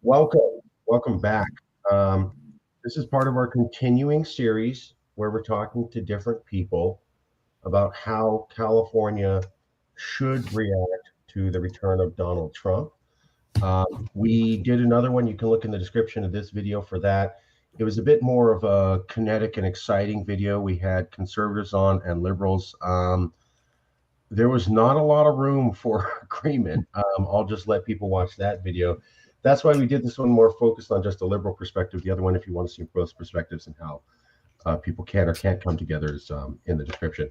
Welcome back. Um, this is part of our continuing series where we're talking to different people about how California should react to the return of Donald Trump. We did another one. You can look in the description of this video for that. It was a bit more of a kinetic and exciting video. We had conservatives on and liberals. There was not a lot of room for agreement. I'll just let people watch that video. That's why we did this one more focused on just a liberal perspective. The other one, if you want to see both perspectives and how people can or can't come together, is in the description.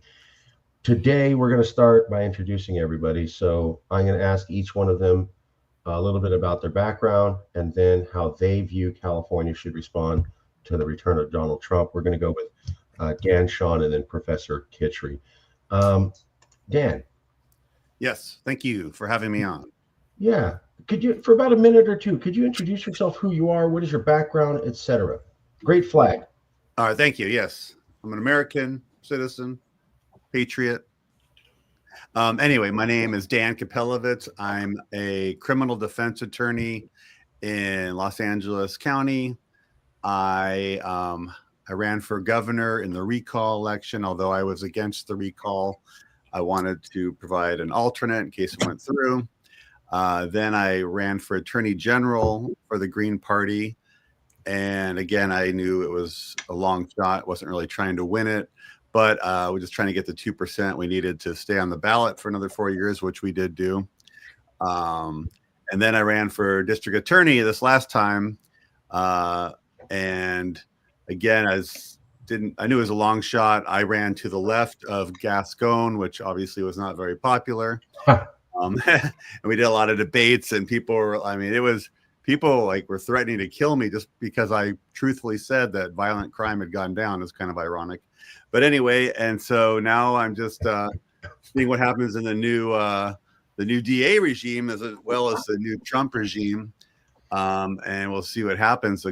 Today, we're going to start by introducing everybody. So I'm going to ask each one of them a little bit about their background and then how they view California should respond to the return of Donald Trump. We're going to go with Dan, Sean, and then Professor Kitry. Dan. Yes, thank you for having me on. Yeah. Could you, for about a minute or two, could you introduce yourself, who you are, what is your background, etc.? Great flag. All right, thank you. Yes, I'm an American citizen, patriot. Anyway, my name is Dan Kapelovitz. I'm a criminal defense attorney in Los Angeles County. I ran for governor in the recall election, although I was against the recall. I wanted to provide an alternate in case it went through. Then I ran for attorney general for the Green Party. And again, I knew it was a long shot. Wasn't really trying to win it, but we're just trying to get the 2% we needed to stay on the ballot for another 4 years, which we did do. And then I ran for district attorney this last time. And again, I knew it was a long shot. I ran to the left of Gascon, which obviously was not very popular. And we did a lot of debates, and people were threatening to kill me just because I truthfully said that violent crime had gone down. It's kind of ironic, but anyway. And so now I'm just seeing what happens in the new DA regime as well as the new Trump regime. And we'll see what happens.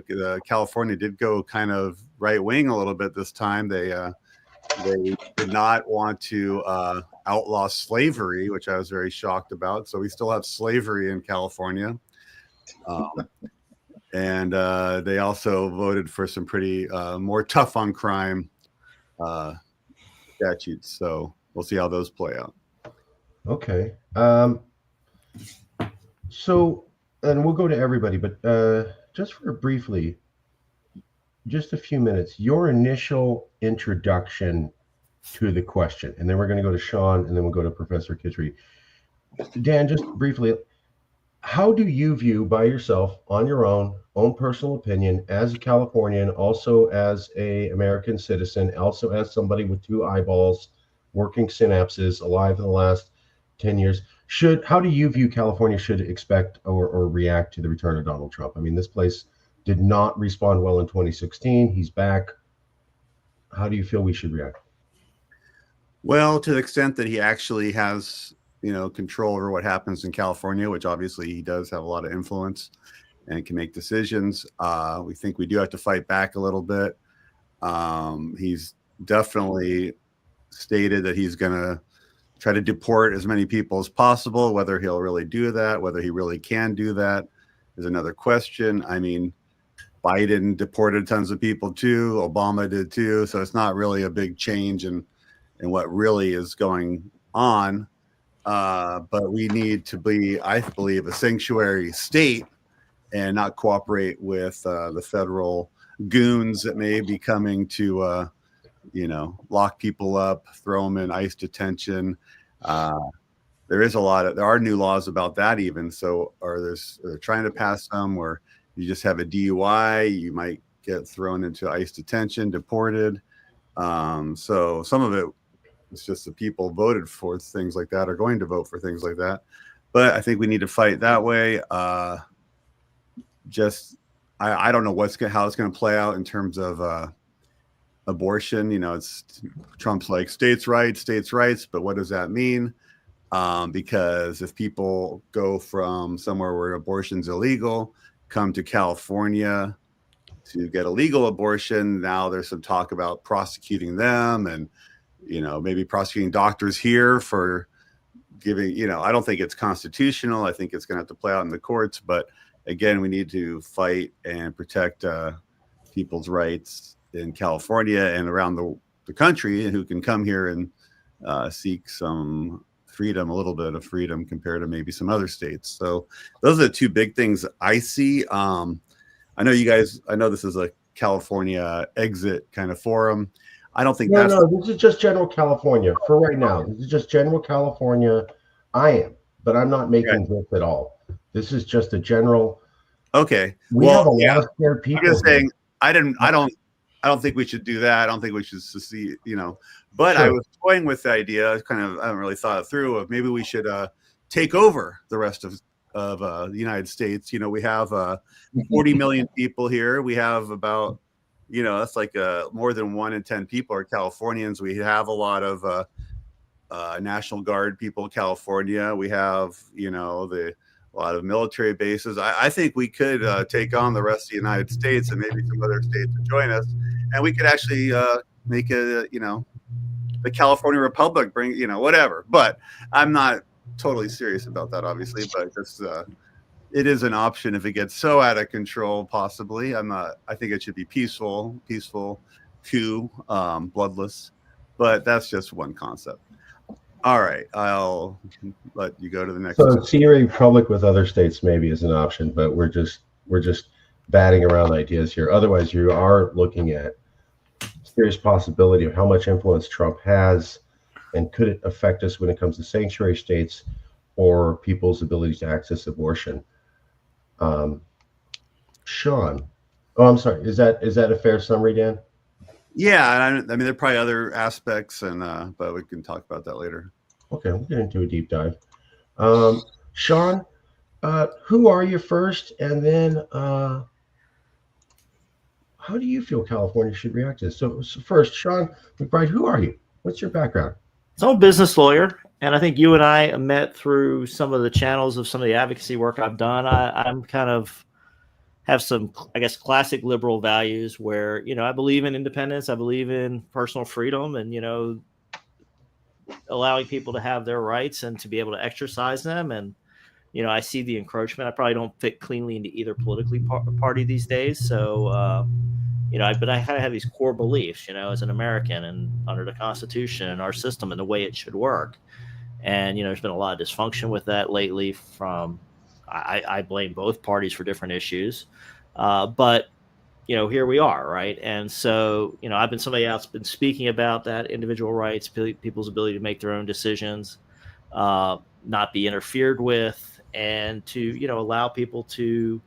California did go kind of right wing a little bit this time. They did not want to outlaw slavery, which I was very shocked about. So we still have slavery in California. And they also voted for some pretty more tough on crime statutes. So we'll see how those play out. Okay. So, and we'll go to everybody, but just for briefly, just a few minutes, your initial introduction to the question, and then we're going to go to Sean, and then we'll go to Professor Kitry. Dan, just briefly, how do you view by yourself, on your own personal opinion, as a Californian, also as a American citizen, also as somebody with two eyeballs, working synapses, alive in the last 10 years, how do you view California should expect or react to the return of Donald Trump? I mean, this place did not respond well in 2016. He's back. How do you feel we should react? Well, to the extent that he actually has, control over what happens in California, which obviously he does have a lot of influence and can make decisions. We think we do have to fight back a little bit. He's definitely stated that he's going to try to deport as many people as possible. Whether he'll really do that, whether he really can do that, is another question. I mean, Biden deported tons of people too. Obama did too. So it's not really a big change in what really is going on. But we need to be, I believe, a sanctuary state and not cooperate with the federal goons that may be coming to, lock people up, throw them in ICE detention. There are new laws about that even. So, they're trying to pass some where you just have a DUI, you might get thrown into ICE detention, deported. So some of it, it's just the people voted for things like that, are going to vote for things like that. But I think we need to fight that way. I don't know how it's going to play out in terms of abortion. It's Trump's like states' rights, but what does that mean? Because if people go from somewhere where abortion's illegal, come to California to get a legal abortion, now there's some talk about prosecuting them and maybe prosecuting doctors here for giving, I don't think it's constitutional. I think it's going to have to play out in the courts, but again, we need to fight and protect people's rights in California and around the country, and who can come here and seek some freedom, a little bit of freedom compared to maybe some other states. So those are the two big things I see. I know you guys, I know this is a California exit kind of forum. I don't think No, this is just general California for right now. This is just general California. But I'm not making this at all. This is just a general. Okay. We have a lot of scared people. I'm just saying, I don't think we should do that. I don't think we should secede, but sure. I was toying with the idea, I haven't really thought it through, of maybe we should take over the rest of the United States. We have 40 million people here. We have about, that's like more than 1 in 10 people are Californians. We have a lot of National Guard people in California. We have, a lot of military bases. I think we could take on the rest of the United States, and maybe some other states would join us, and we could actually make the California Republic, bring, whatever. But I'm not totally serious about that, obviously, but just it is an option if it gets so out of control, possibly. I think it should be peaceful coup, bloodless, but that's just one concept. All right, I'll let you go to the next. So see a republic with other states maybe is an option, but we're just batting around ideas here. Otherwise, you are looking at serious possibility of how much influence Trump has, and could it affect us when it comes to sanctuary states or people's ability to access abortion. Sean, I'm sorry. Is that a fair summary, Dan? Yeah, I mean, there are probably other aspects, but we can talk about that later. Okay, we'll get into a deep dive. Sean, who are you first, and then how do you feel California should react to this? So first, Sean McBride, who are you? What's your background? So I'm a business lawyer, and I think you and I met through some of the channels of some of the advocacy work I've done. I'm kind of have some, I guess, classic liberal values where, I believe in independence. I believe in personal freedom and, allowing people to have their rights and to be able to exercise them. And, I see the encroachment. I probably don't fit cleanly into either politically party these days. So, but I kind of have these core beliefs, as an American and under the Constitution and our system and the way it should work. And, there's been a lot of dysfunction with that lately from, I blame both parties for different issues. But, here we are, right? And so, I've been somebody else been speaking about that individual rights, people's ability to make their own decisions, not be interfered with, and to, allow people to,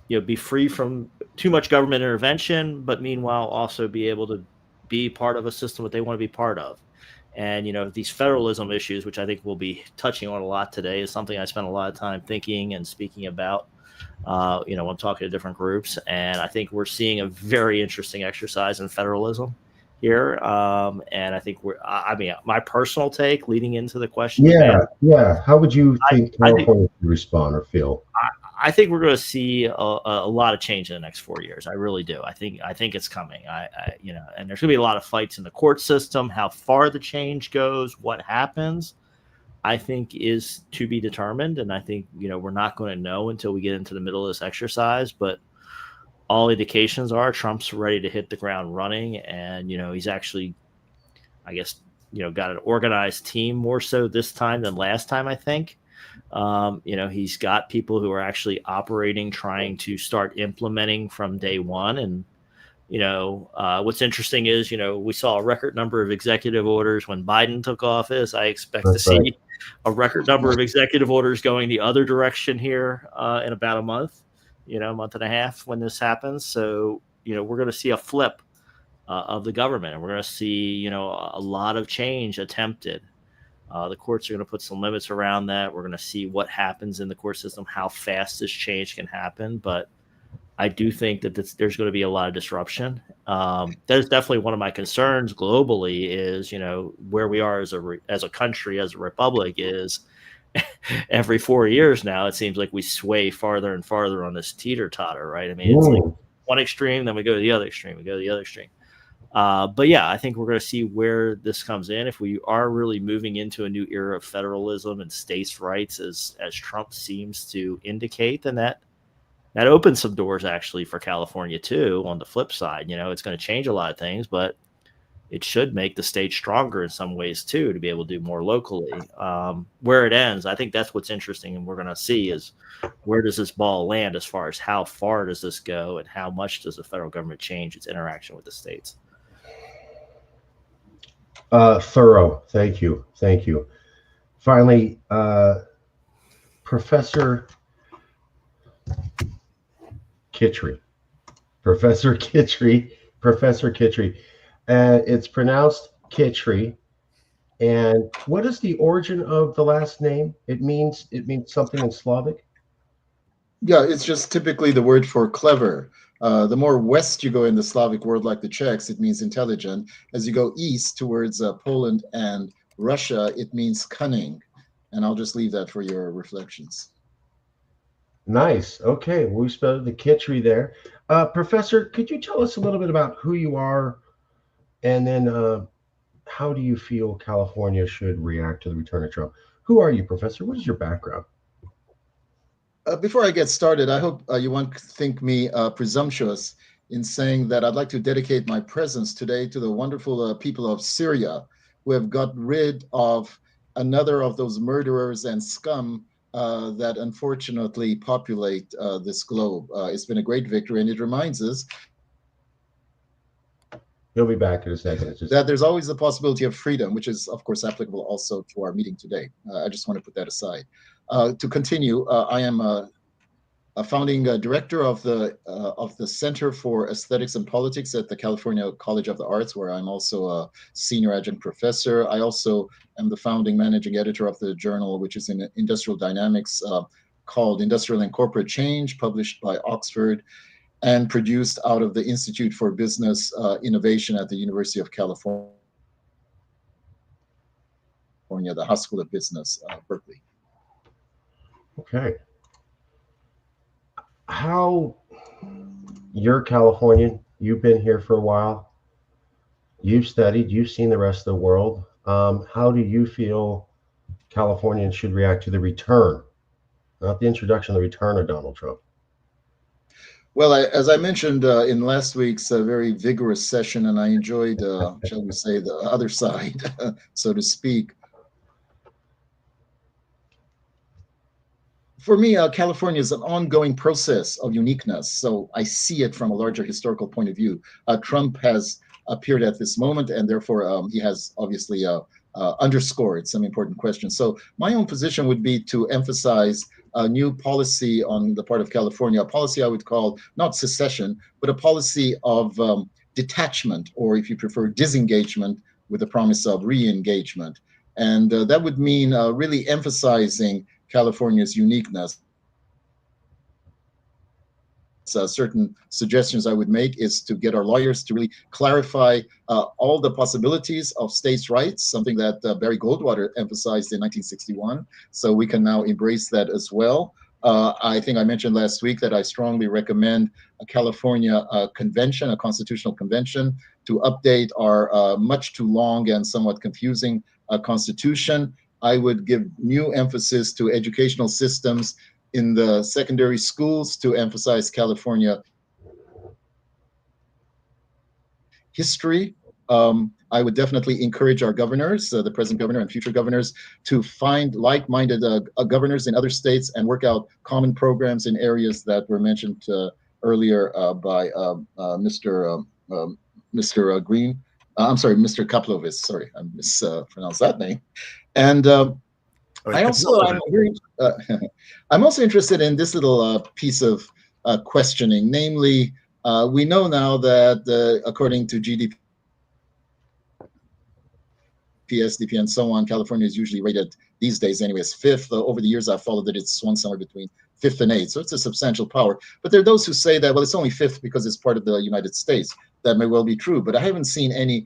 be free from too much government intervention, but meanwhile also be able to be part of a system that they want to be part of. And, these federalism issues, which I think we'll be touching on a lot today, is something I spent a lot of time thinking and speaking about, when I'm talking to different groups. And I think we're seeing a very interesting exercise in federalism here. And I think my personal take leading into the question. Yeah. How would you think California would respond or feel? I think we're going to see a lot of change in the next 4 years. I really do. I think it's coming. And there's going to be a lot of fights in the court system. How far the change goes, what happens, I think is to be determined. And I think, we're not going to know until we get into the middle of this exercise. But all indications are Trump's ready to hit the ground running. And, he's actually, I guess, got an organized team more so this time than last time, I think. He's got people who are actually operating, trying to start implementing from day one. And, what's interesting is, we saw a record number of executive orders when Biden took office. I expect to see a record number of executive orders going the other direction here in about a month, month and a half when this happens. So, we're going to see a flip of the government, and we're going to see, a lot of change attempted. The courts are going to put some limits around that. We're going to see what happens in the court system, how fast this change can happen. But I do think that there's going to be a lot of disruption. There's definitely one of my concerns globally is, where we are as a country, as a republic, is every 4 years now, it seems like we sway farther and farther on this teeter-totter, right? I mean, it's like one extreme, then we go to the other extreme, But yeah, I think we're going to see where this comes in. If we are really moving into a new era of federalism and states' rights, as Trump seems to indicate, then that opens some doors actually for California too. On the flip side, it's going to change a lot of things, but it should make the state stronger in some ways too, to be able to do more locally. Where it ends, I think that's what's interesting, and we're going to see is where does this ball land as far as how far does this go, and how much does the federal government change its interaction with the states. Thorough. Thank you. Finally, Professor Kitry. It's pronounced Kitry. And what is the origin of the last name? It means something in Slavic. Yeah, it's just typically the word for clever. The more west you go in the Slavic world, like the Czechs, it means intelligent. As you go east towards Poland and Russia, it means cunning. And I'll just leave that for your reflections. Nice. Okay, we spelled the Kitry there. Professor, could you tell us a little bit about who you are, and then how do you feel California should react to the return of Trump? Who are you, Professor? What is your background? Before I get started, I hope you won't think me presumptuous in saying that I'd like to dedicate my presence today to the wonderful people of Syria, who have got rid of another of those murderers and scum that unfortunately populate this globe. It's been a great victory, and it reminds us He'll be back in a second. that there's always the possibility of freedom, which is, of course, applicable also to our meeting today. I just want to put that aside. To continue, I am a founding director of the Center for Aesthetics and Politics at the California College of the Arts, where I'm also a senior adjunct professor. I also am the founding managing editor of the journal, which is in industrial dynamics, called Industrial and Corporate Change, published by Oxford and produced out of the Institute for Business Innovation at the University of California, the Haas School of Business, Berkeley. Okay. You're Californian, you've been here for a while, you've studied, you've seen the rest of the world. How do you feel Californians should react to the return, not the introduction, the return of Donald Trump? Well, as I mentioned in last week's very vigorous session, and I enjoyed, shall we say, the other side, so to speak. For me, California is an ongoing process of uniqueness. So I see it from a larger historical point of view. Trump has appeared at this moment, and therefore he has obviously underscored some important questions. So my own position would be to emphasize a new policy on the part of California, a policy I would call not secession, but a policy of detachment, or if you prefer, disengagement with the promise of re-engagement. And that would mean really emphasizing California's uniqueness. Certain suggestions I would make is to get our lawyers to really clarify all the possibilities of states' rights, something that Barry Goldwater emphasized in 1961. So we can now embrace that as well. I think I mentioned last week that I strongly recommend a California convention, a constitutional convention, to update our much too long and somewhat confusing constitution. I would give new emphasis to educational systems in the secondary schools to emphasize California history. I would definitely encourage our governors, the present governor and future governors, to find like-minded governors in other states and work out common programs in areas that were mentioned earlier by Mr. Green. I'm sorry, Mr. Kapelovitz. Sorry, I mispronounced that name. And I'm also interested in this little piece of questioning. Namely, we know now that according to GDP, SDP, and so on, California is usually rated these days anyway as fifth. Over the years, I've followed that it's swung somewhere between fifth and eighth. So it's a substantial power. But there are those who say that, well, it's only fifth because it's part of the United States. That may well be true. But I haven't seen any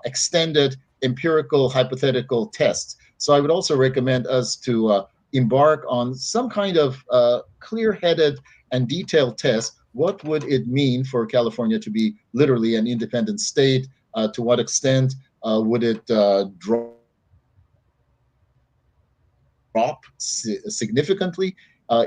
extended empirical hypothetical tests. So I would also recommend us to embark on some kind of clear-headed and detailed test. what would it mean for California to be literally an independent state? To what extent would it drop significantly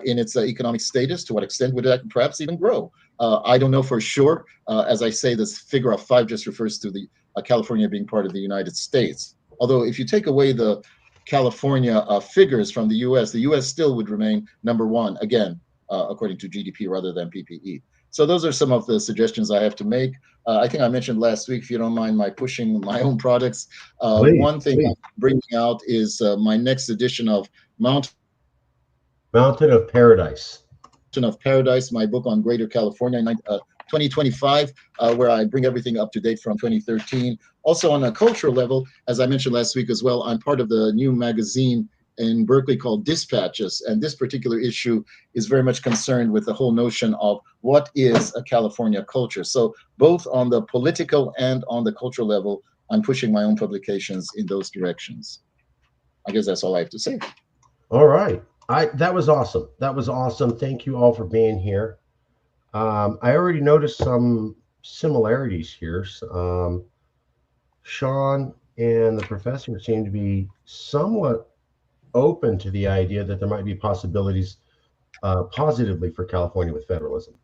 in its economic status? To what extent would it perhaps even grow? I don't know for sure. As I say, this figure of 5 just refers to the California being part of the United States. Although if you take away the California figures from the US still would remain number one, again, according to GDP rather than PPE. So those are some of the suggestions I have to make. I think I mentioned last week, if you don't mind my pushing my own products, one thing I'm bringing out is my next edition of Mountain of Paradise. of Paradise, my book on Greater California, 2025, where I bring everything up to date from 2013. Also on a cultural level, as I mentioned last week as well, I'm part of the new magazine in Berkeley called Dispatches, and this particular issue is very much concerned with the whole notion of what is a California culture. So both on the political and on the cultural level, I'm pushing my own publications in those directions. I guess that's all I have to say. All right. That was awesome. That was awesome. Thank you all for being here. I already noticed some similarities here. Sean and the professor seem to be somewhat open to the idea that there might be possibilities positively for California with federalism.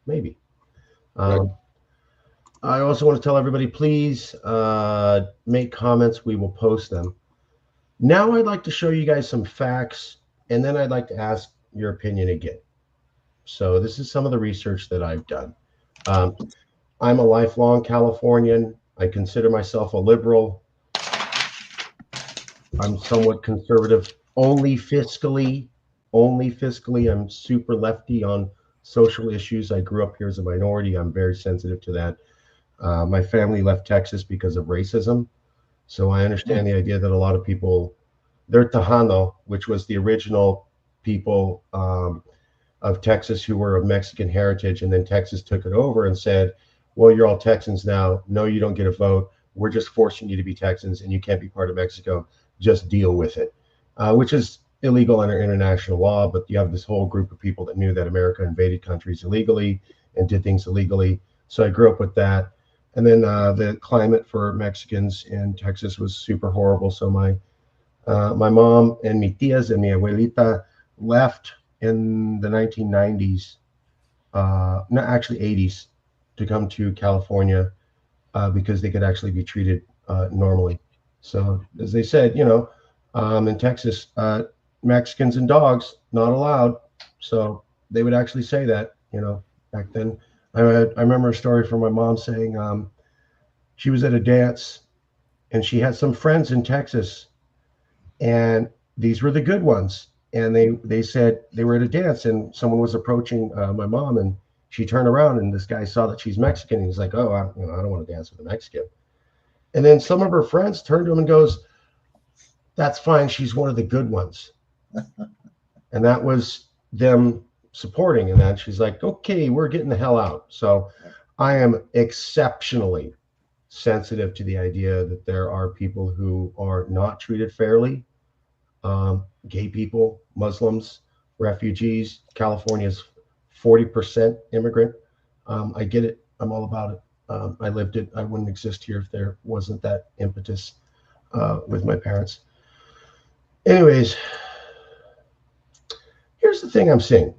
Maybe. Right. I also want to tell everybody, please make comments. We will post them. Now I'd like to show you guys some facts, and then I'd like to ask your opinion again. So this is some of the research that I've done. I'm a lifelong Californian. I consider myself a liberal. I'm somewhat conservative, only fiscally. I'm super lefty on social issues. I grew up here as a minority. I'm very sensitive to that. My family left Texas because of racism. So I understand the idea that a lot of people, they're Tejano, which was the original people of Texas who were of Mexican heritage. And then Texas took it over and said, well, you're all Texans now. No, you don't get a vote. We're just forcing you to be Texans and you can't be part of Mexico. Just deal with it, which is illegal under international law. But you have this whole group of people that knew that America invaded countries illegally and did things illegally. So I grew up with that. And then the climate for Mexicans in Texas was super horrible. So my mom and mi tías and mi abuelita left in the 1990s, no, actually 80s, to come to California because they could actually be treated normally. So as they said, in Texas, Mexicans and dogs not allowed. So they would actually say that, back then. I remember a story from my mom saying she was at a dance and she had some friends in Texas, and these were the good ones. And they said they were at a dance and someone was approaching my mom, and she turned around and this guy saw that she's Mexican. And he's like, oh, I don't want to dance with a Mexican. And then some of her friends turned to him and goes, that's fine. She's one of the good ones. And that was them supporting. And then she's like, okay, we're getting the hell out. So I am exceptionally sensitive to the idea that there are people who are not treated fairly. Gay people, Muslims, refugees. California's 40% immigrant. I get it. I'm all about it. I lived it. I wouldn't exist here if there wasn't that impetus with my parents. Anyways, here's the thing I'm seeing.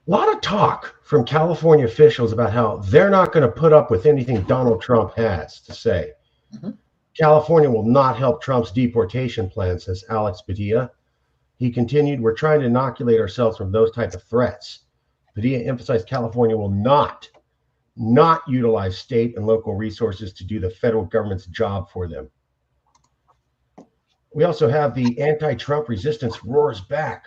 A lot of talk from California officials about how they're not going to put up with anything Donald Trump has to say. Mm-hmm. California will not help Trump's deportation plan, says Alex Padilla. He continued, we're trying to inoculate ourselves from those type of threats. Padilla emphasized California will not utilize state and local resources to do the federal government's job for them. We also have the anti-Trump resistance roars back.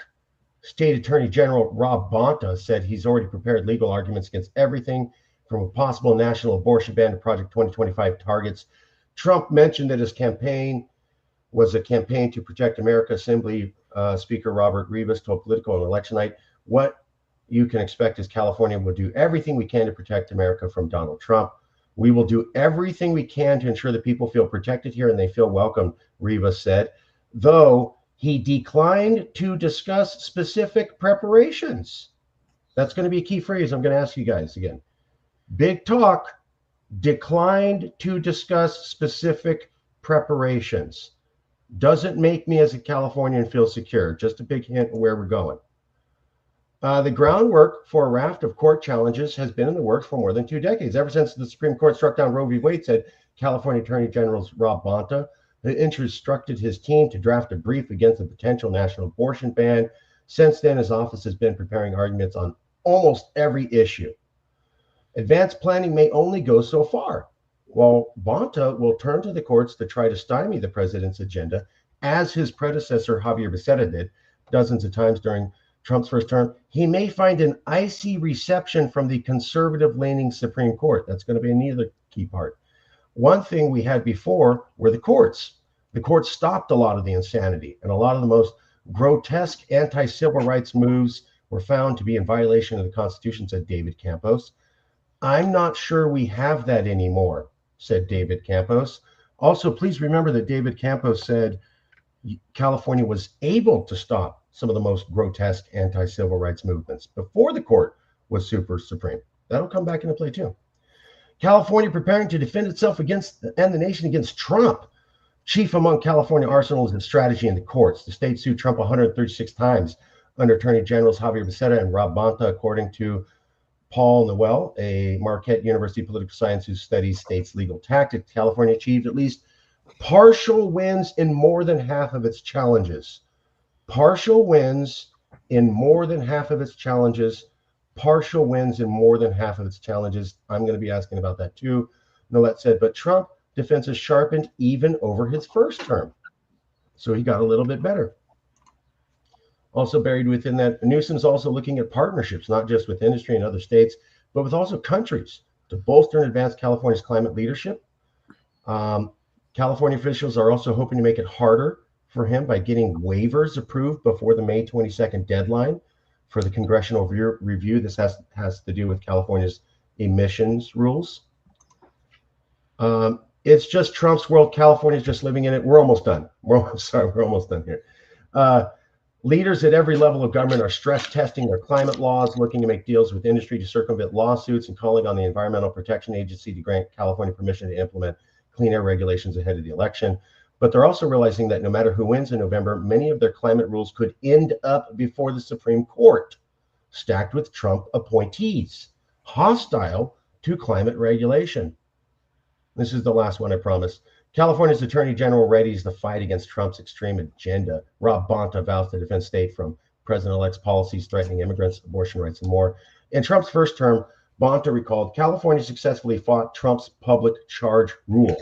State Attorney General Rob Bonta said he's already prepared legal arguments against everything from a possible national abortion ban to Project 2025 targets. Trump mentioned that his campaign was a campaign to protect America. Assembly Speaker Robert Rivas told Politico on election night, what you can expect is California will do everything we can to protect America from Donald Trump. We will do everything we can to ensure that people feel protected here and they feel welcome, Rivas said, though he declined to discuss specific preparations. That's going to be a key phrase I'm going to ask you guys again. Big talk declined to discuss specific preparations. Doesn't make me as a Californian feel secure. Just a big hint of where we're going. The groundwork for a raft of court challenges has been in the works for more than 2 decades. Ever since the Supreme Court struck down Roe v. Wade, said California Attorney General Rob Bonta instructed his team to draft a brief against a potential national abortion ban. Since then, his office has been preparing arguments on almost every issue. Advanced planning may only go so far. While Bonta will turn to the courts to try to stymie the president's agenda, as his predecessor Javier Becerra did dozens of times during Trump's first term, he may find an icy reception from the conservative-leaning Supreme Court. That's going to be another key part. One thing we had before were the courts. The courts stopped a lot of the insanity, and a lot of the most grotesque anti-civil rights moves were found to be in violation of the Constitution, said David Campos. I'm not sure we have that anymore, said David Campos. Also, please remember that David Campos said California was able to stop some of the most grotesque anti-civil rights movements before the court was super supreme. That'll come back into play too. California preparing to defend itself against and the nation against Trump. Chief among California arsenals and strategy in the courts. The state sued Trump 136 times under Attorney Generals Javier Becerra and Rob Bonta, according to Paul Noel, a Marquette University political science who studies states' legal tactics. California achieved at least partial wins in more than half of its challenges. Partial wins in more than half of its challenges. Partial wins in more than half of its challenges. I'm going to be asking about that too. Nolet said, but Trump defense is sharpened even over his first term. So he got a little bit better. Also buried within that, Newsom's also looking at partnerships, not just with industry and other states, but with also countries to bolster and advance California's climate leadership. California officials are also hoping to make it harder for him by getting waivers approved before the May 22nd deadline for the congressional review. This has to do with California's emissions rules. It's just Trump's world. California's just living in it. We're almost done. We're almost done here. Leaders at every level of government are stress testing their climate laws, looking to make deals with industry to circumvent lawsuits, and calling on the Environmental Protection Agency to grant California permission to implement clean air regulations ahead of the election. But they're also realizing that no matter who wins in November, many of their climate rules could end up before the Supreme Court, stacked with Trump appointees, hostile to climate regulation. This is the last one, I promise. California's Attorney General readies the fight against Trump's extreme agenda. Rob Bonta vows to defend state from President-elect's policies threatening immigrants, abortion rights, and more. In Trump's first term, Bonta recalled California successfully fought Trump's public charge rule,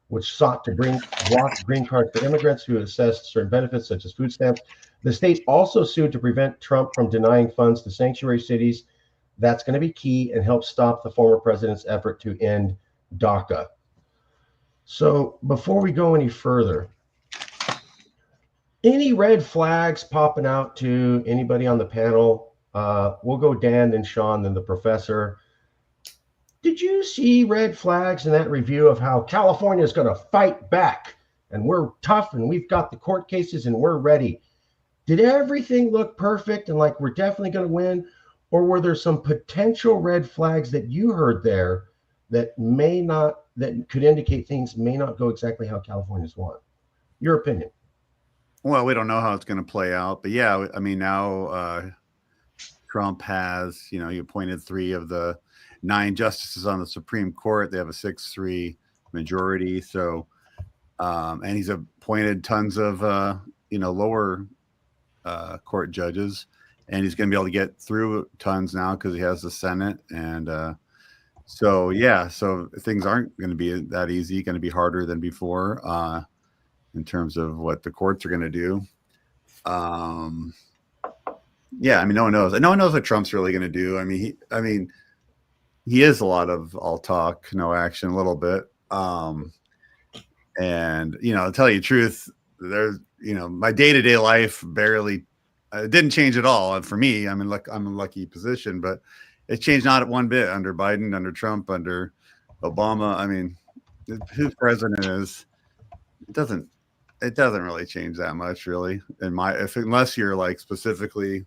which sought to block green cards for immigrants who assessed certain benefits, such as food stamps. The state also sued to prevent Trump from denying funds to sanctuary cities. That's going to be key and help stop the former president's effort to end DACA. So before we go any further, any red flags popping out to anybody on the panel? We'll go Dan, then Sean, then the professor. Did you see red flags in that review of how California is going to fight back and we're tough and we've got the court cases and we're ready? Did everything look perfect and like we're definitely going to win? Or were there some potential red flags that you heard there that could indicate things may not go exactly how California's want? Your opinion. Well, we don't know how it's going to play out, but yeah, I mean, now Trump has, he appointed 3 of the 9 justices on the Supreme Court. They have a 6-3 majority. So, and he's appointed tons of, lower court judges, and he's going to be able to get through tons now because he has the Senate. And so things aren't going to be that easy, going to be harder than before in terms of what the courts are going to do. Yeah, I mean, no one knows. No one knows what Trump's really going to do. He is a lot of all talk, no action, a little bit. And, to tell you the truth, there's, my day-to-day life barely didn't change at all. And for me, I'm in a lucky position, but it changed not one bit under Biden, under Trump, under Obama. I mean, who president is, it doesn't really change that much, really. Unless you're like specifically,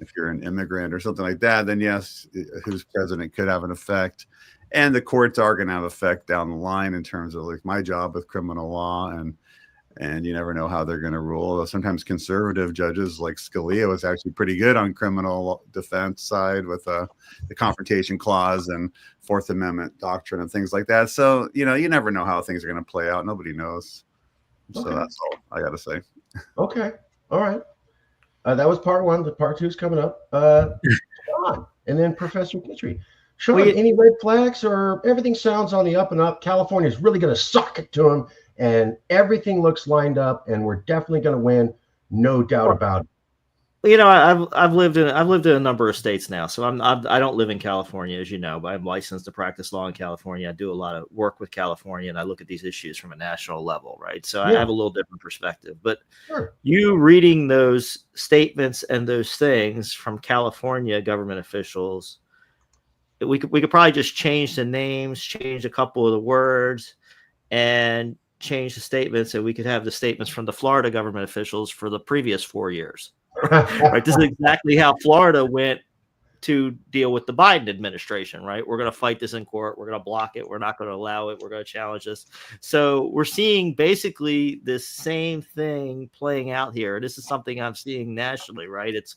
If you're an immigrant or something like that, then yes, who's president could have an effect. And the courts are going to have effect down the line in terms of like my job with criminal law, and you never know how they're going to rule. Sometimes conservative judges like Scalia was actually pretty good on criminal defense side with the confrontation clause and Fourth Amendment doctrine and things like that. So, you never know how things are going to play out. Nobody knows. So that's all I got to say. Okay. All right. That was part one. The part two is coming up. Sean, and then Professor Kitry. Sean, any red flags, or everything sounds on the up and up? California is really going to suck it to them, and everything looks lined up, and we're definitely going to win, no doubt about it. I've lived in a number of states now, so I don't live in California, as you know, but I'm licensed to practice law in California. I do a lot of work with California, and I look at these issues from a national level, right? So I have a little different perspective. But you reading those statements and those things from California government officials, we could probably just change the names, change a couple of the words, and change the statements, and we could have the statements from the Florida government officials for the previous 4 years. Right. This is exactly how Florida went to deal with the Biden administration, right? We're going to fight this in court. We're going to block it. We're not going to allow it. We're going to challenge this. So we're seeing basically this same thing playing out here. This is something I'm seeing nationally, right? It's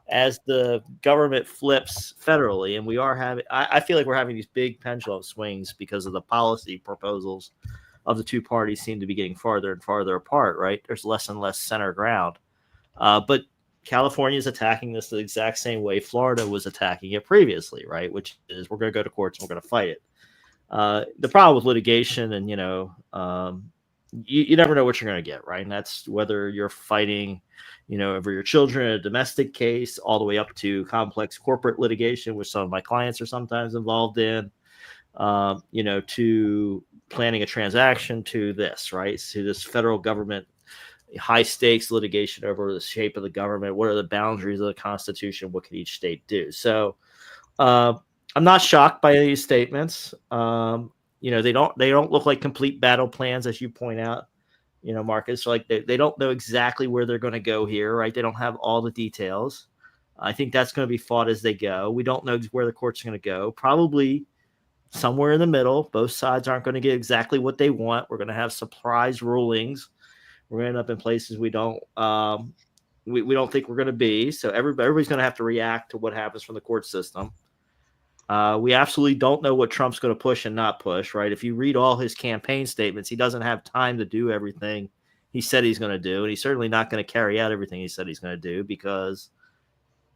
as the government flips federally, and we are having, I feel like we're having these big pendulum swings because of the policy proposals of the two parties seem to be getting farther and farther apart, right? There's less and less center ground. But California is attacking this the exact same way Florida was attacking it previously, right? Which is we're going to go to courts and we're going to fight it. The problem with litigation, and you never know what you're going to get, right? And that's whether you're fighting, over your children in a domestic case, all the way up to complex corporate litigation, which some of my clients are sometimes involved in, to planning a transaction, to this, right? To this federal government high stakes litigation over the shape of the government. What are the boundaries of the Constitution? What can each state do? So I'm not shocked by these statements. They don't look like complete battle plans, as you point out, Marcus. Like they don't know exactly where they're going to go here, right? They don't have all the details. I think that's going to be fought as they go. We don't know where the court's going to go. Probably somewhere in the middle. Both sides aren't going to get exactly what they want. We're going to have surprise rulings. We're going to end up in places we don't think we're going to be. So everybody's going to have to react to what happens from the court system. We absolutely don't know what Trump's going to push and not push, right? If you read all his campaign statements, he doesn't have time to do everything he said he's going to do. And he's certainly not going to carry out everything he said he's going to do, because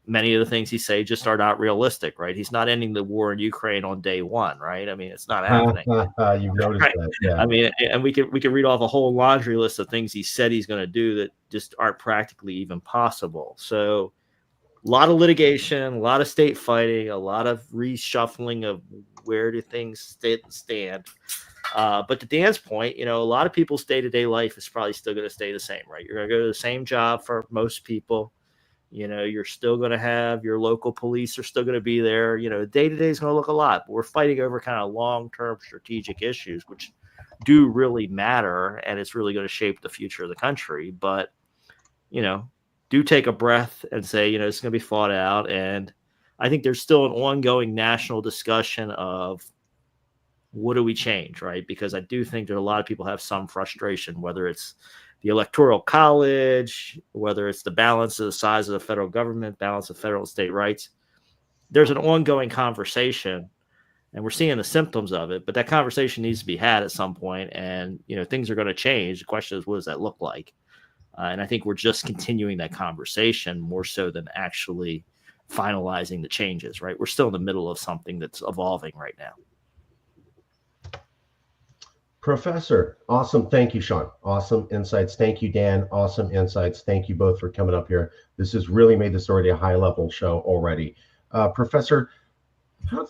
many of the things he say just are not realistic, right? He's not ending the war in Ukraine on day one, right? I mean, it's not happening. You've noticed right? that, yeah. I mean, and we can read off a whole laundry list of things he said he's going to do that just aren't practically even possible. So a lot of litigation, a lot of state fighting, a lot of reshuffling of where do things stand. But to Dan's point, a lot of people's day-to-day life is probably still going to stay the same, right? You're going to go to the same job for most people. You're still going to have your local police are still going to be there. Day-to-day is going to look a lot. But we're fighting over kind of long-term strategic issues, which do really matter, and it's really going to shape the future of the country. But, do take a breath and say, it's going to be fought out. And I think there's still an ongoing national discussion of what do we change, right? Because I do think that a lot of people have some frustration, whether it's the Electoral College, whether it's the balance of the size of the federal government, balance of federal and state rights. There's an ongoing conversation, and we're seeing the symptoms of it, but that conversation needs to be had at some point, and things are going to change. The question is, what does that look like? And I think we're just continuing that conversation more so than actually finalizing the changes, right? We're still in the middle of something that's evolving right now. Professor, awesome. Thank you, Sean. Awesome insights. Thank you, Dan. Awesome insights. Thank you both for coming up here. This has really made this already a high-level show already. Professor,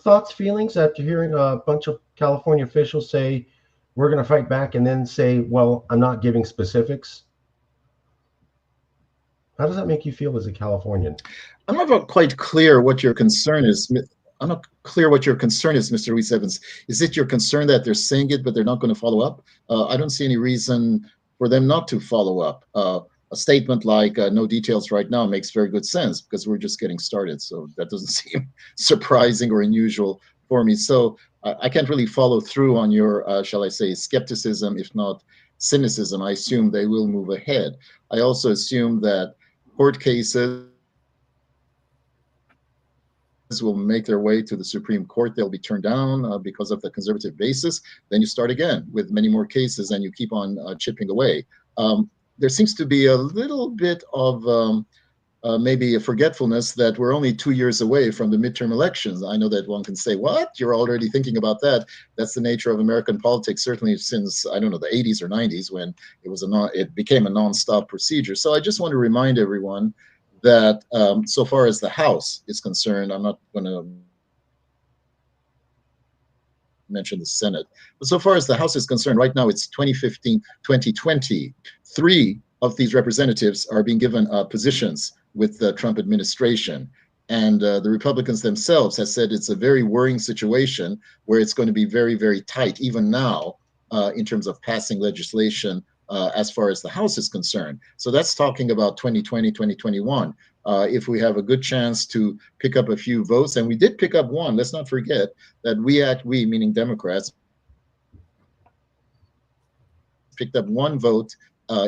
thoughts, feelings after hearing a bunch of California officials say, we're going to fight back, and then say, well, I'm not giving specifics? How does that make you feel as a Californian? I'm not quite clear what your concern is. I'm not clear what your concern is, Mr. Reese Evans. Is it your concern that they're saying it, but they're not going to follow up? I don't see any reason for them not to follow up. a statement like no details right now makes very good sense because we're just getting started. So that doesn't seem surprising or unusual for me. So I can't really follow through on your, shall I say, skepticism, if not cynicism. I assume they will move ahead. I also assume that court cases will make their way to the Supreme Court. They'll be turned down because of the conservative basis. Then you start again with many more cases and you keep on chipping away. There seems to be a little bit of maybe a forgetfulness that we're only 2 years away from the midterm elections. I know that one can say, what? You're already thinking about that. That's the nature of American politics, certainly since, I don't know, the 80s or 90s when it became a nonstop procedure. So I just want to remind everyone that so far as the House is concerned, I'm not going to mention the Senate, but so far as the House is concerned, right now it's 2015, 2020. 3 of these representatives are being given positions with the Trump administration. And the Republicans themselves have said it's a very worrying situation where it's going to be very, very tight, even now, in terms of passing legislation as far as the House is concerned. So that's talking about 2020, 2021. If we have a good chance to pick up a few votes, and we did pick up one, let's not forget that we meaning Democrats, picked up one vote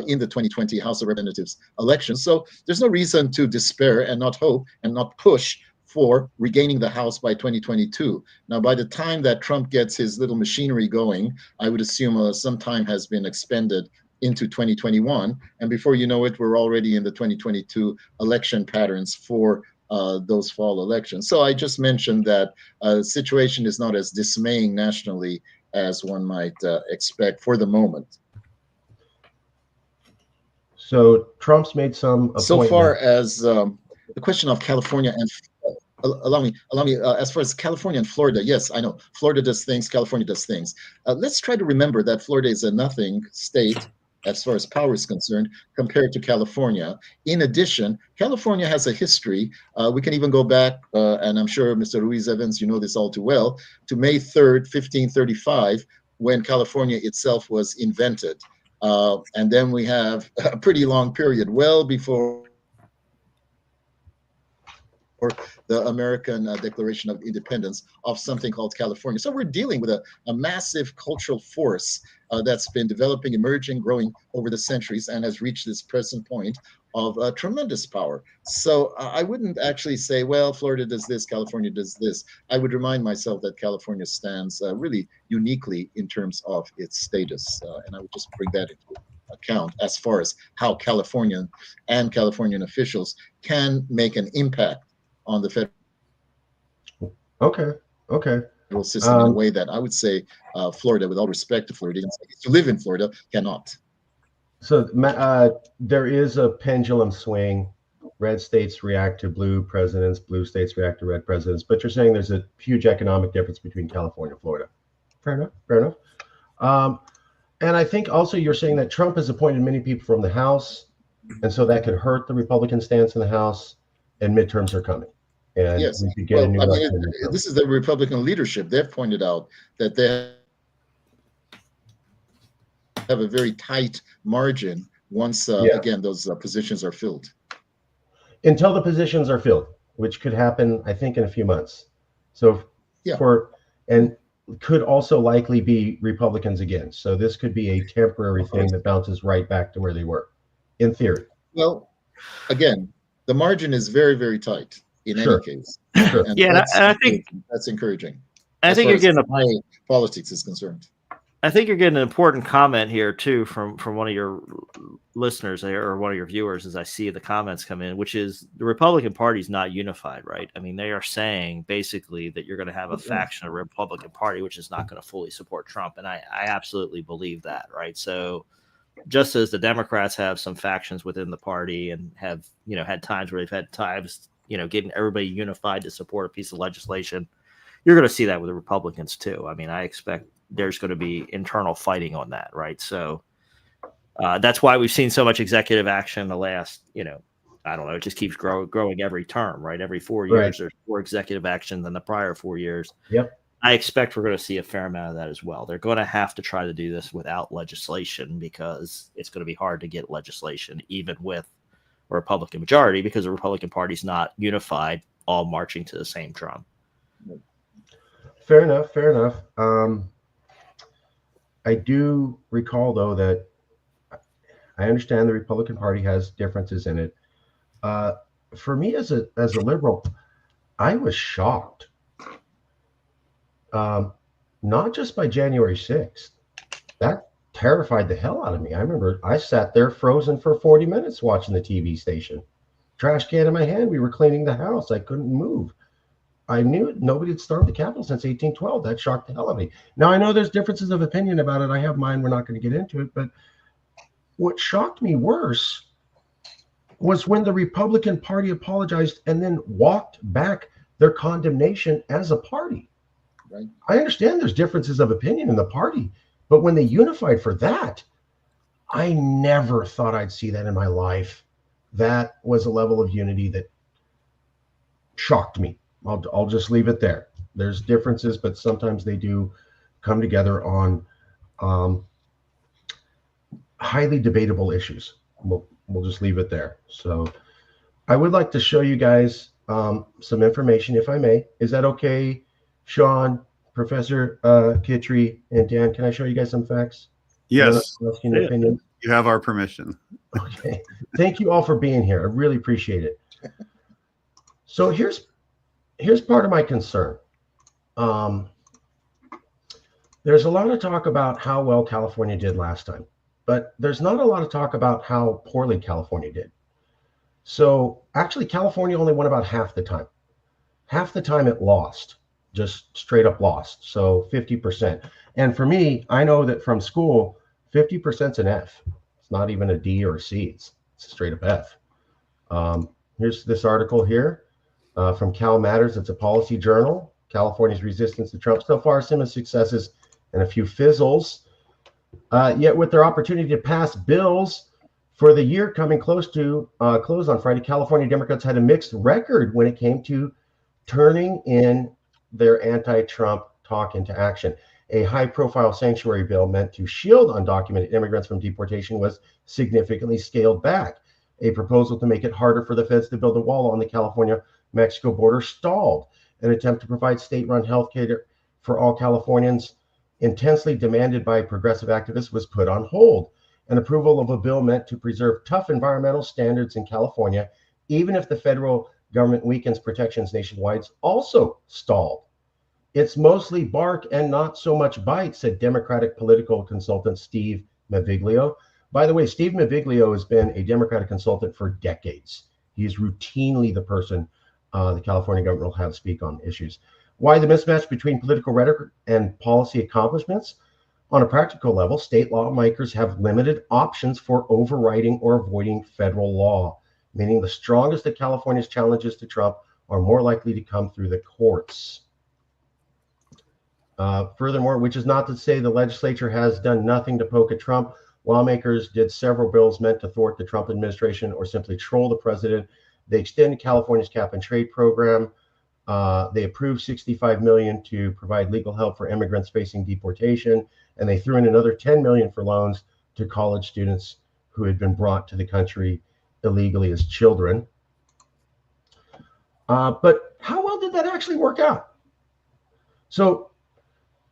in the 2020 House of Representatives election. So there's no reason to despair and not hope and not push for regaining the House by 2022. Now, by the time that Trump gets his little machinery going, I would assume some time has been expended into 2021. And before you know it, we're already in the 2022 election patterns for those fall elections. So I just mentioned that the situation is not as dismaying nationally as one might expect for the moment. So Trump's made some appointments. So far as the question of California and allow me, as far as California and Florida, yes, I know Florida does things, California does things. Let's try to remember that Florida is a nothing state as far as power is concerned compared to California. In addition, California has a history. We can even go back, and I'm sure Mr. Ruiz Evans, you know this all too well, to May 3rd, 1535, when California itself was invented. And then we have a pretty long period, well before the American Declaration of Independence, of something called California. So we're dealing with a massive cultural force that's been developing, emerging, growing over the centuries, and has reached this present point of tremendous power. So I wouldn't actually say, well, Florida does this, California does this. I would remind myself that California stands really uniquely in terms of its status. And I would just bring that into account as far as how Californian and Californian officials can make an impact on the federal system in a way that I would say Florida, with all respect to Floridians to live in Florida, cannot. So there is a pendulum swing. Red states react to blue presidents, blue states react to red presidents, but you're saying there's a huge economic difference between California and Florida. Fair enough, fair enough. And I think also you're saying that Trump has appointed many people from the House, and so that could hurt the Republican stance in the House, and midterms are coming. And yes, we could get a new this is the Republican leadership. They've pointed out that they have a very tight margin once, again, those positions are filled. Until the positions are filled, which could happen, I think, in a few months. So and could also likely be Republicans again. So this could be a temporary thing that bounces right back to where they were, in theory. Well, again, the margin is very, very tight in any case. Sure. And yeah, and I think that's encouraging. I think you're getting politics is concerned. I think you're getting an important comment here too from one of your listeners or one of your viewers as I see the comments come in, which is the Republican Party is not unified, right? I mean, they are saying basically that you're going to have a faction of the Republican Party which is not going to fully support Trump, and I absolutely believe that, right? So just as the Democrats have some factions within the party and have, had times where they've had times, getting everybody unified to support a piece of legislation, you're going to see that with the Republicans too. I mean, I expect there's going to be internal fighting on that, right? So that's why we've seen so much executive action the last, I don't know, it just keeps growing every term, right? Every 4 years, there's more executive action than the prior 4 years. Yep. I expect we're going to see a fair amount of that as well. They're going to have to try to do this without legislation because it's going to be hard to get legislation, even with a Republican majority, because the Republican Party's not unified, all marching to the same drum. Fair enough. Fair enough. I do recall, though, that I understand the Republican Party has differences in it. For me, as a liberal, I was shocked, not just by January 6th. That terrified the hell out of me. I remember I sat there frozen for 40 minutes watching the TV station. Trash can in my hand. We were cleaning the house. I couldn't move. I knew nobody had stormed the Capitol since 1812. That shocked the hell out of me. Now, I know there's differences of opinion about it. I have mine. We're not going to get into it. But what shocked me worse was when the Republican Party apologized and then walked back their condemnation as a party. Right. I understand there's differences of opinion in the party, but when they unified for that, I never thought I'd see that in my life. That was a level of unity that shocked me. I'll just leave it there. There's differences, but sometimes they do come together on highly debatable issues. We'll just leave it there. So I would like to show you guys some information, if I may. Is that okay, Sean, Professor Kitry, and Dan? Can I show you guys some facts? Yes. Opinion? You have our permission. Okay. Thank you all for being here. I really appreciate it. So here's part of my concern. There's a lot of talk about how well California did last time, but there's not a lot of talk about how poorly California did. So actually, California only won about half the time. Half the time it lost, just straight up lost. So 50%. And for me, I know that from school, 50%'s an F. It's not even a D or a C. It's a straight up F. Here's this article here from Cal Matters. It's a policy journal. California's resistance to Trump. So far, some successes and a few fizzles. Yet with their opportunity to pass bills for the year coming close on Friday, California Democrats had a mixed record when it came to turning in their anti-Trump talk into action. A high-profile sanctuary bill meant to shield undocumented immigrants from deportation was significantly scaled back. A proposal to make it harder for the feds to build a wall on the California-Mexico border stalled. An attempt to provide state-run health care for all Californians, intensely demanded by progressive activists, was put on hold. An approval of a bill meant to preserve tough environmental standards in California, even if the federal government weakens protections nationwide, also stalled. It's mostly bark and not so much bite, said Democratic political consultant Steve Maviglio. By the way, Steve Maviglio has been a Democratic consultant for decades. He is routinely the person the California government will have speak on issues. Why the mismatch between political rhetoric and policy accomplishments? On a practical level, state lawmakers have limited options for overriding or avoiding federal law, meaning the strongest of California's challenges to Trump are more likely to come through the courts. Furthermore, which is not to say the legislature has done nothing to poke at Trump. Lawmakers did several bills meant to thwart the Trump administration or simply troll the president. They extended California's cap and trade program. They approved $65 million to provide legal help for immigrants facing deportation, and they threw in another $10 million for loans to college students who had been brought to the country illegally as children. But how well did that actually work out? So,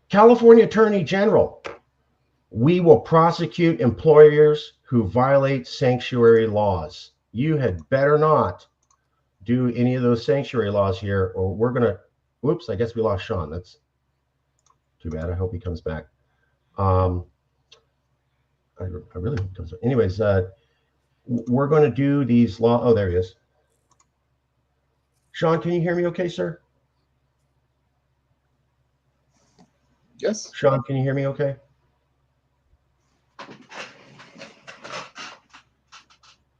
California Attorney General, we will prosecute employers who violate sanctuary laws. You had better not do any of those sanctuary laws here, or we're going to, whoops, I guess we lost Sean. That's too bad. I hope he comes back. I really hope he comes back. Anyways, we're going to do these law. Oh, there he is. Sean, can you hear me okay, sir? Yes. Sean, can you hear me okay?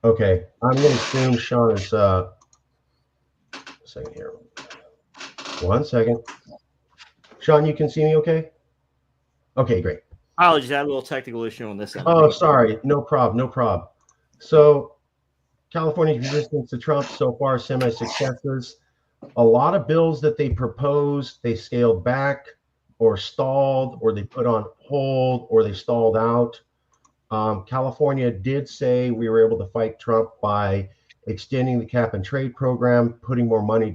Okay, I'm going to assume Sean is, second here. 1 second. Sean, you can see me okay? Okay, great. I'll just add a little technical issue on this end. Oh, sorry. No problem. No problem. So California's resistance to Trump so far, semi-successes. A lot of bills that they proposed, they scaled back or stalled, or they put on hold, or they stalled out. California did say we were able to fight Trump by extending the cap and trade program, putting more money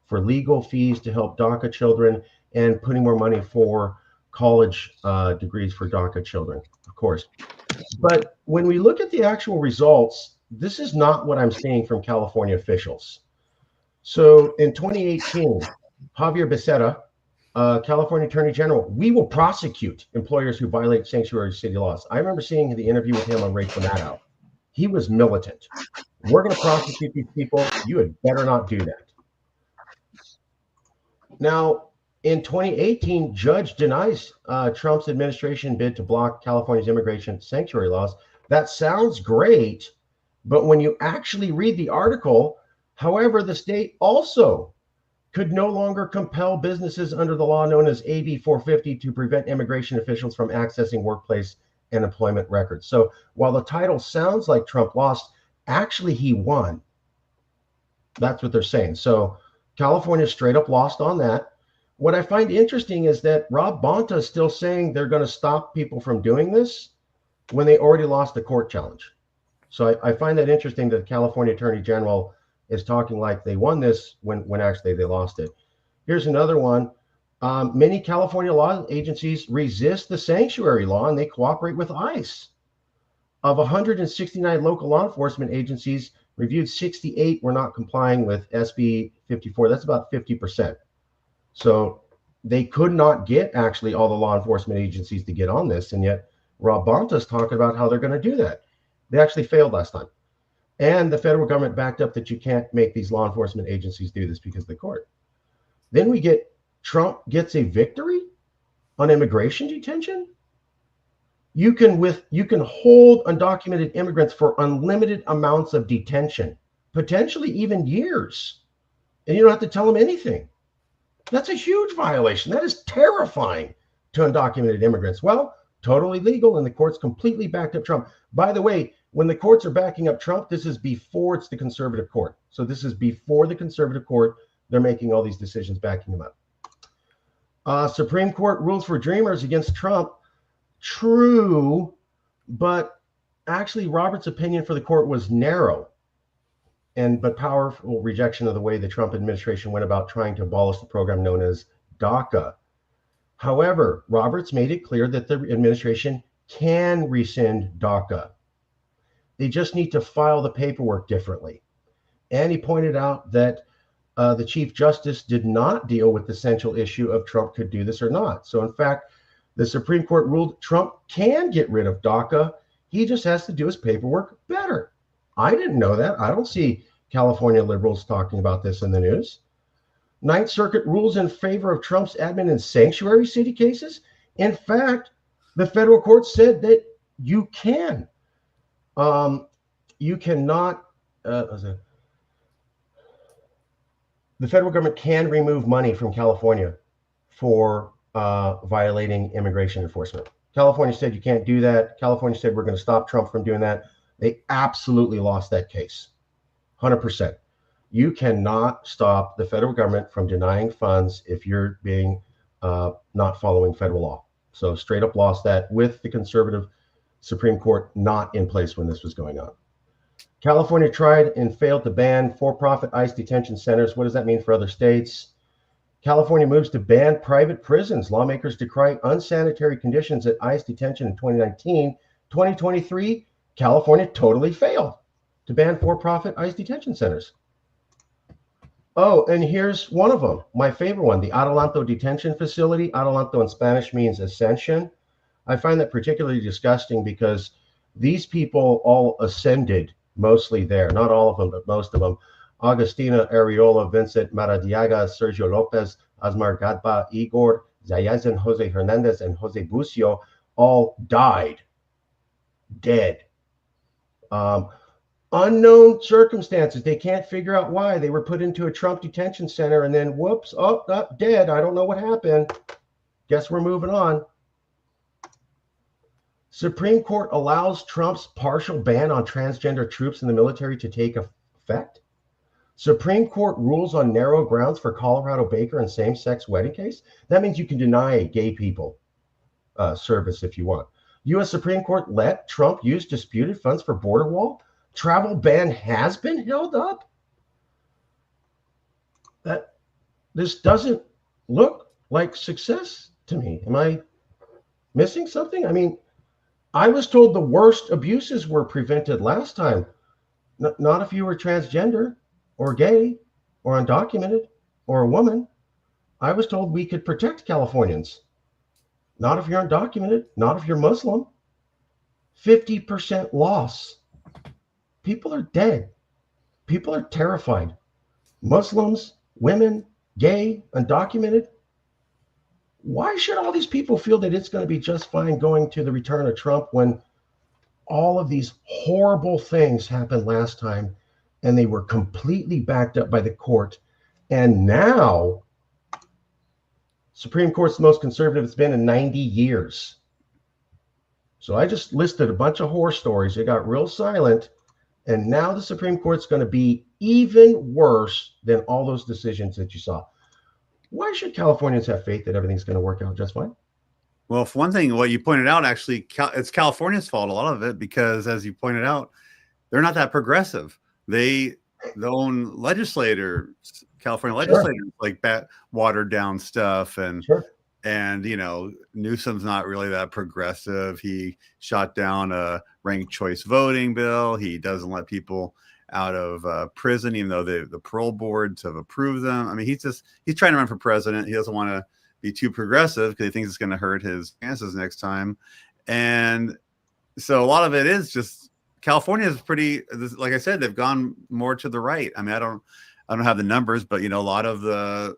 for legal fees to help DACA children, and putting more money for college degrees for DACA children, of course. But when we look at the actual results, this is not what I'm seeing from California officials. So in 2018, Javier Becerra, California Attorney General, we will prosecute employers who violate sanctuary city laws. I remember seeing the interview with him on Rachel Maddow. He was militant. We're going to prosecute these people. You had better not do that. Now, in 2018, judge denies Trump's administration bid to block California's immigration sanctuary laws. That sounds great, but when you actually read the article, however, the state also could no longer compel businesses under the law known as AB 450 to prevent immigration officials from accessing workplace and employment records. So while the title sounds like Trump lost, actually he won. That's what they're saying. So California straight up lost on that. What I find interesting is that Rob Bonta is still saying they're going to stop people from doing this when they already lost the court challenge. So I find that interesting that the California Attorney General is talking like they won this when actually they lost it. Here's another one. Many California law agencies resist the sanctuary law and they cooperate with ICE. Of 169 local law enforcement agencies reviewed, 68 were not complying with SB 54. That's about 50%. So they could not get actually all the law enforcement agencies to get on this. And yet Rob Bonta is talking about how they're going to do that. They actually failed last time. And the federal government backed up that you can't make these law enforcement agencies do this because of the court. Then we get Trump gets a victory on immigration detention. You can hold undocumented immigrants for unlimited amounts of detention, potentially even years, and you don't have to tell them anything. That's a huge violation. That is terrifying to undocumented immigrants. Well, totally legal, and the courts completely backed up Trump. By the way, when the courts are backing up Trump, this is before it's the conservative court. So this is before the conservative court. They're making all these decisions backing him up. Supreme Court rules for Dreamers against Trump. True, but actually Roberts' opinion for the court was narrow but powerful rejection of the way the Trump administration went about trying to abolish the program known as DACA. However, Roberts made it clear that the administration can rescind DACA. They just need to file the paperwork differently. And he pointed out that the Chief Justice did not deal with the central issue of Trump could do this or not. So in fact, the Supreme Court ruled Trump can get rid of DACA. He just has to do his paperwork better. I didn't know that. I don't see California liberals talking about this in the news. Ninth Circuit rules in favor of Trump's admin in sanctuary city cases. In fact, the federal court said that you can. You cannot. The federal government can remove money from California for violating immigration enforcement. California said you can't do that. California said we're going to stop Trump from doing that. They absolutely lost that case, 100%. You cannot stop the federal government from denying funds if you're being not following federal law. So straight up lost that with the conservative Supreme Court not in place when this was going on. California tried and failed to ban for-profit ICE detention centers. What does that mean for other states? California moves to ban private prisons. Lawmakers decry unsanitary conditions at ICE detention in 2019. 2023, California totally failed to ban for-profit ICE detention centers. Oh, and here's one of them, my favorite one, the Adelanto detention facility. Adelanto in Spanish means ascension. I find that particularly disgusting because these people all ascended mostly there, not all of them, but most of them. Agustina Arreola, Vincent Maradiaga, Sergio Lopez, Asmar Gadba, Igor Zayazen, Jose Hernandez, and Jose Bucio all died, dead. Unknown circumstances. They can't figure out why. They were put into a Trump detention center and then whoops, oh, dead. I don't know what happened. Guess we're moving on. Supreme Court allows Trump's partial ban on transgender troops in the military to take effect. Supreme Court rules on narrow grounds for Colorado Baker and same-sex wedding case. That means you can deny gay people service if you want. U.S. Supreme Court let Trump use disputed funds for border wall. Travel ban has been held up. This doesn't look like success to me. Am I missing something? I mean, I was told the worst abuses were prevented last time. Not if you were transgender or gay or undocumented or a woman. I was told we could protect Californians. Not if you're undocumented, not if you're Muslim. 50% loss. People are dead. People are terrified. Muslims, women, gay, undocumented. Why should all these people feel that it's going to be just fine going to the return of Trump when all of these horrible things happened last time and they were completely backed up by the court? And now, Supreme Court's the most conservative it's been in 90 years. So I just listed a bunch of horror stories. It got real silent. And now the Supreme Court's going to be even worse than all those decisions that you saw. Why should Californians have faith that everything's going to work out just fine? Well, for one thing, what you pointed out, actually, it's California's fault, a lot of it, because as you pointed out, they're not that progressive. Their own legislators, California legislators, like watered down stuff, and you know, Newsom's not really that progressive. He shot down a ranked choice voting bill. He doesn't let people out of prison, even though the parole boards have approved them. I mean, he's trying to run for president. He doesn't want to be too progressive because he thinks it's going to hurt his chances next time. And so a lot of it is just California is pretty, like I said, they've gone more to the right. I mean, I don't have the numbers, but you know, a lot of the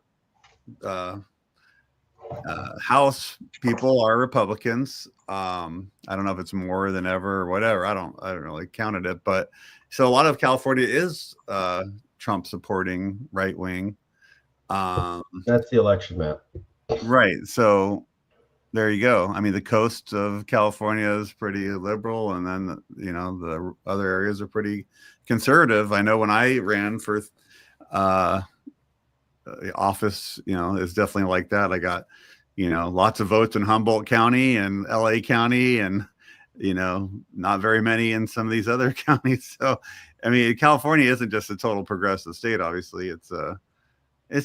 House people are Republicans. I don't know if it's more than ever or whatever. I don't really counted it, but so a lot of California is Trump supporting right wing. That's the election map. Right. So there you go. I mean, the coast of California is pretty liberal, and then you know the other areas are pretty conservative. I know when I ran for office, you know, it's definitely like that. I got, you know, lots of votes in Humboldt County and LA County, and you know, not very many in some of these other counties. So, I mean, California isn't just a total progressive state. Obviously, it's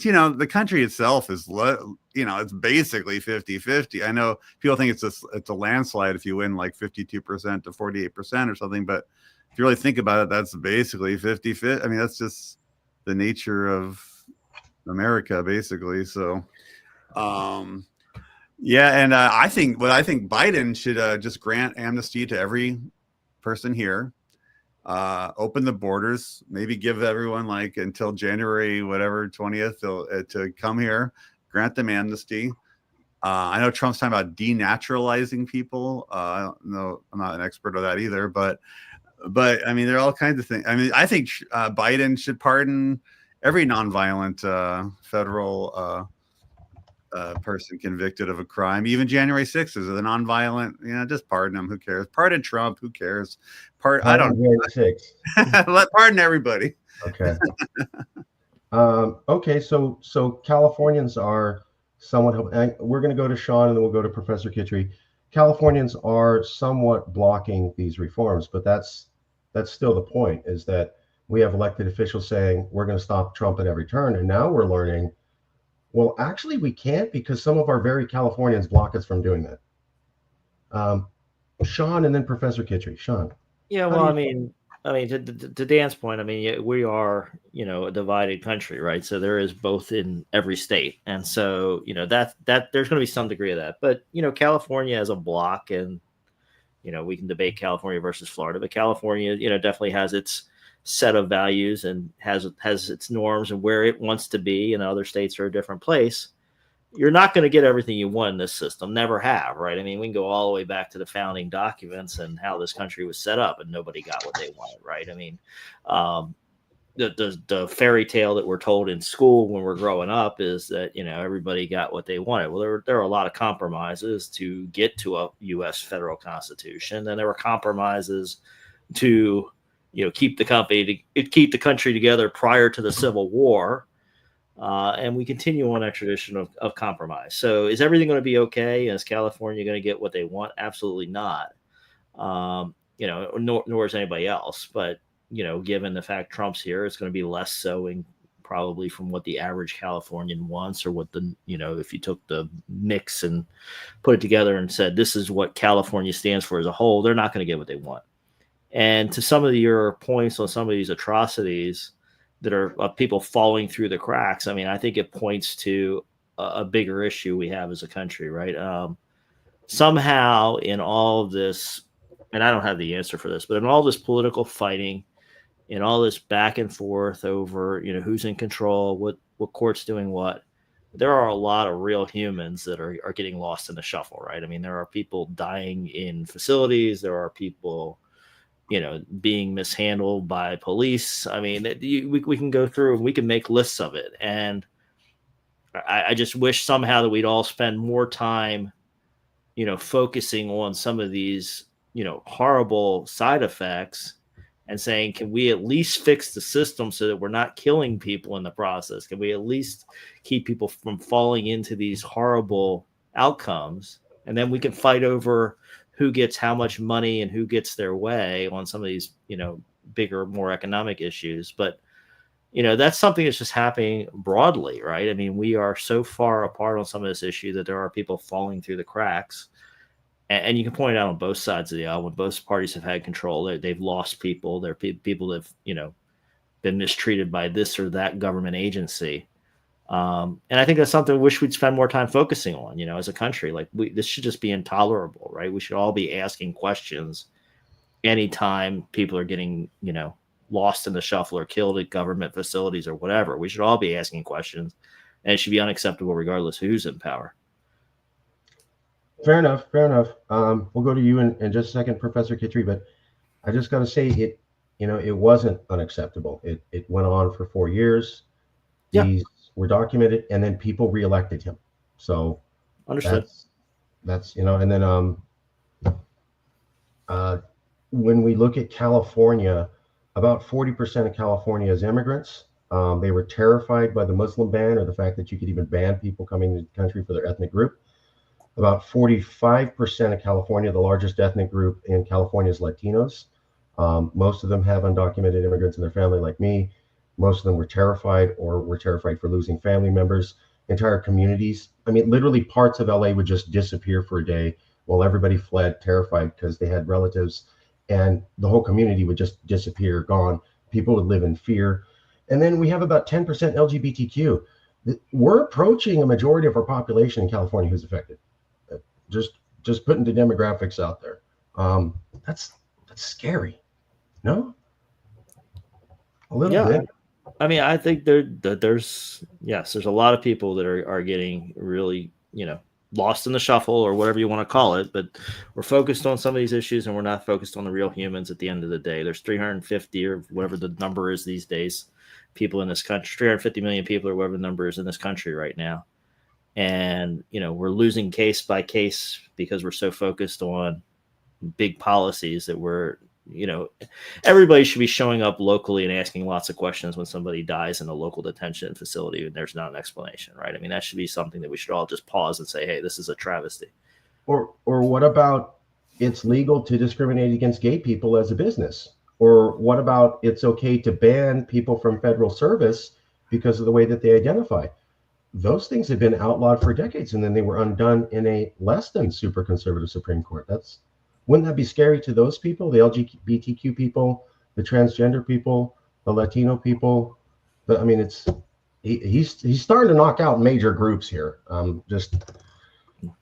you know, the country itself is, you know, it's basically 50-50. I know people think it's a landslide if you win like 52% to 48% or something, but if you really think about it, that's basically 50-50. I mean, that's just the nature of America, basically. So, yeah, and I think Biden should just grant amnesty to every person here, open the borders, maybe give everyone like until January, whatever, 20th to come here, grant them amnesty. I know Trump's talking about denaturalizing people. I don't know, I'm not an expert on that either, but I mean, there are all kinds of things. I mean, I think Biden should pardon every nonviolent federal person convicted of a crime. Even January 6th is a nonviolent, you know, just pardon them. Who cares? Pardon Trump. Who cares? I don't pardon everybody. Okay. Okay. So Californians are somewhat, we're going to go to Sean and then we'll go to Professor Kitry. Californians are somewhat blocking these reforms, but that's still the point, is that we have elected officials saying we're going to stop Trump at every turn. And now we're learning, well, actually we can't, because some of our very Californians block us from doing that. Sean and then Professor Kitry. Sean. Yeah, well, I mean, to Dan's point, I mean, we are, you know, a divided country, right? So there is both in every state, and so you know that there's going to be some degree of that. But you know, California as a block, and you know, we can debate California versus Florida, but California, you know, definitely has its set of values and has its norms and where it wants to be, and other states are a different place. You're not going to get everything you want in this system. Never have, right? I mean, we can go all the way back to the founding documents and how this country was set up, and nobody got what they wanted, right? I mean, the fairy tale that we're told in school when we're growing up is that, you know, everybody got what they wanted. Well, there are a lot of compromises to get to a U.S. federal constitution, and there were compromises to, keep the country together prior to the Civil War. And we continue on that tradition of compromise. So is everything going to be okay? Is California going to get what they want? Absolutely not. Nor is anybody else. But, given the fact Trump's here, it's going to be less so probably from what the average Californian wants, or what if you took the mix and put it together and said, this is what California stands for as a whole, they're not going to get what they want. And to some of your points on some of these atrocities that are people falling through the cracks, I mean, I think it points to a bigger issue we have as a country, right? Somehow in all of this, and I don't have the answer for this, but in all this political fighting, in all this back and forth over, who's in control, what court's doing what, there are a lot of real humans that are getting lost in the shuffle, right? I mean, there are people dying in facilities. There are people, being mishandled by police. I mean, we can go through and we can make lists of it. And I just wish somehow that we'd all spend more time, focusing on some of these, horrible side effects, and saying, can we at least fix the system so that we're not killing people in the process? Can we at least keep people from falling into these horrible outcomes? And then we can fight over who gets how much money and who gets their way on some of these, bigger, more economic issues. But, that's something that's just happening broadly, right? I mean, we are so far apart on some of this issue that there are people falling through the cracks. And you can point it out on both sides of the aisle. When both parties have had control, they've lost people. There are people that have, been mistreated by this or that government agency. And I think that's something I wish we'd spend more time focusing on, as a country. Like, this should just be intolerable, right? We should all be asking questions anytime people are getting, lost in the shuffle or killed at government facilities or whatever. We should all be asking questions, and it should be unacceptable regardless of who's in power. Fair enough. We'll go to you in just a second, Professor Kitry, but I just got to say it wasn't unacceptable. It went on for 4 years. Yeah. These were documented, and then people reelected him. So understood. That's and then when we look at California, about 40% of California is immigrants. They were terrified by the Muslim ban, or the fact that you could even ban people coming to the country for their ethnic group. About 45% of California, the largest ethnic group in California, is Latinos. Most of them have undocumented immigrants in their family, like me. Most of them were terrified, or were terrified for losing family members. Entire communities, I mean, literally parts of LA would just disappear for a day while everybody fled, terrified because they had relatives, and the whole community would just disappear, gone. People would live in fear. And then we have about 10% LGBTQ. We're approaching a majority of our population in California who's affected. Just putting the demographics out there. That's scary. No? A little bit. I mean, I think there's a lot of people that are getting really, lost in the shuffle, or whatever you want to call it. But we're focused on some of these issues, and we're not focused on the real humans at the end of the day. There's 350 or whatever the number is these days, people in this country, 350 million people or whatever the number is in this country right now. And, we're losing case by case because we're so focused on big policies that we're, everybody should be showing up locally and asking lots of questions when somebody dies in a local detention facility and there's not an explanation, right? I mean, that should be something that we should all just pause and say, hey, this is a travesty. Or what about it's legal to discriminate against gay people as a business? Or what about it's okay to ban people from federal service because of the way that they identify? Those things have been outlawed for decades, and then they were undone in a less than super conservative Supreme Court. Wouldn't that be scary to those people, the LGBTQ people, the transgender people, the Latino people? I mean, he's starting to knock out major groups here.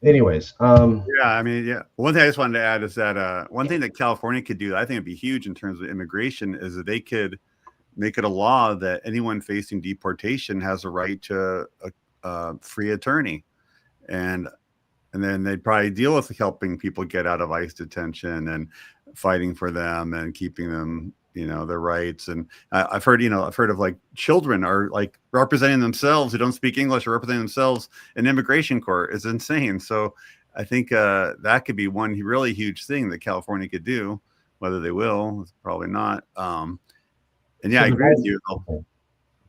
Anyways. I mean, yeah. One thing I just wanted to add is that one thing that California could do, I think it'd be huge in terms of immigration, is that they could make it a law that anyone facing deportation has a right to a free attorney, and then they'd probably deal with helping people get out of ICE detention and fighting for them and keeping them, their rights. And I've heard of like children are like representing themselves who don't speak English, or representing themselves in immigration court. Is insane. So I think that could be one really huge thing that California could do. Whether they will, probably not. And yeah, I agree with you.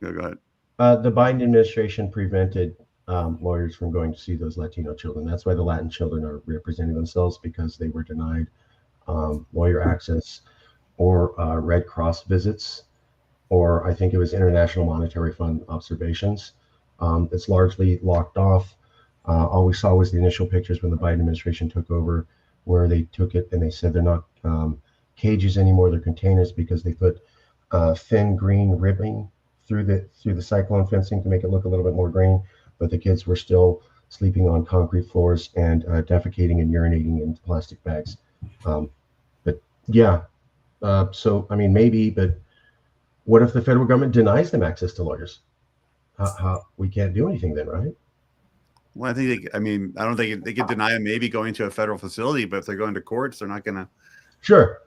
Go ahead. The Biden administration prevented lawyers from going to see those Latino children. That's why the Latin children are representing themselves, because they were denied lawyer access or Red Cross visits, or I think it was International Monetary Fund observations. It's largely locked off. All we saw was the initial pictures when the Biden administration took over, where they took it and they said they're not cages anymore, they're containers, because they put thin green ribbing through the cyclone fencing to make it look a little bit more green, but the kids were still sleeping on concrete floors and defecating and urinating in plastic bags. But yeah, so I mean, maybe, but what if the federal government denies them access to lawyers? How we can't do anything then, right? Well, I think I don't think they could deny them maybe going to a federal facility, but if they're going to courts, they're not going to. Sure.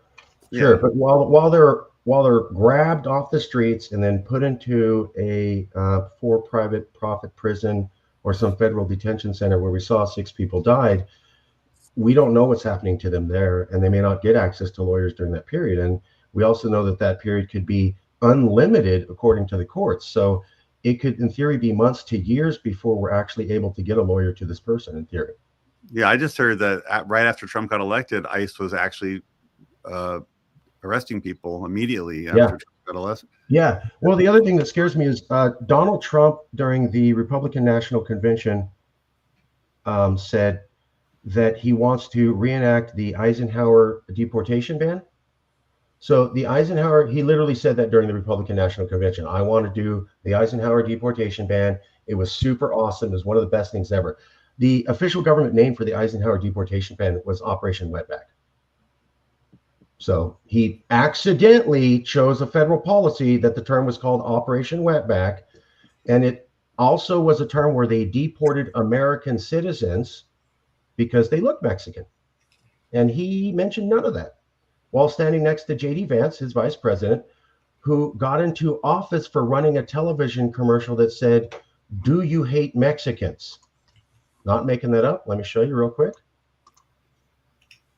But while they're grabbed off the streets and then put into a for-profit prison or some federal detention center where we saw 6 people died, we don't know what's happening to them there, and they may not get access to lawyers during that period. And we also know that that period could be unlimited according to the courts. So it could, in theory, be months to years before we're actually able to get a lawyer to this person, in theory. Yeah, I just heard that right after Trump got elected, ICE was actually arresting people immediately after Trump got elected. Yeah. Well, the other thing that scares me is Donald Trump during the Republican National Convention said that he wants to reenact the Eisenhower deportation ban. So the Eisenhower, he literally said that during the Republican National Convention. I want to do the Eisenhower deportation ban. It was super awesome. It was one of the best things ever. The official government name for the Eisenhower deportation ban was Operation Wetback. So he accidentally chose a federal policy that the term was called Operation Wetback. And it also was a term where they deported American citizens because they look Mexican. And he mentioned none of that while standing next to J.D. Vance, his vice president, who got into office for running a television commercial that said, "Do you hate Mexicans?" Not making that up. Let me show you real quick.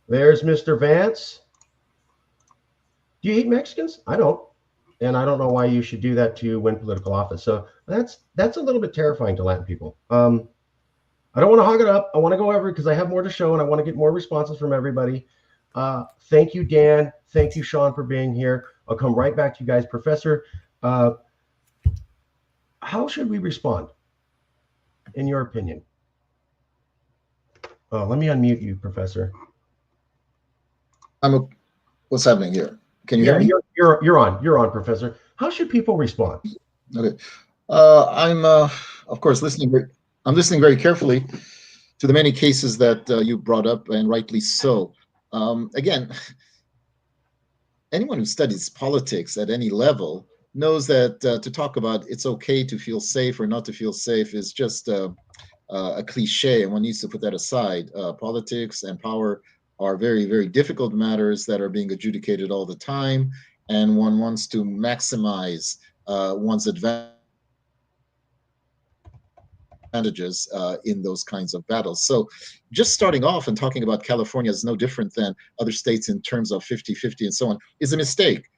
There's Mr. Vance. Do you hate Mexicans? I don't. And I don't know why you should do that to win political office. So that's a little bit terrifying to Latin people. I don't want to hog it up. I want to go over because I have more to show and I want to get more responses from everybody. Thank you, Dan. Thank you, Sean, for being here. I'll come right back to you guys. Professor, how should we respond, in your opinion? Let me unmute you, Professor. What's happening here? Can you hear me? You're on. You're on, Professor. How should people respond? Okay. I'm, of course, listening. I'm listening very carefully to the many cases that you brought up, and rightly so. Again, anyone who studies politics at any level knows that to talk about it's okay to feel safe or not to feel safe is just a cliche, and one needs to put that aside. Politics and power are very, very difficult matters that are being adjudicated all the time, and one wants to maximize one's advantages in those kinds of battles. So just starting off and talking about California is no different than other states in terms of 50-50 and so on is a mistake.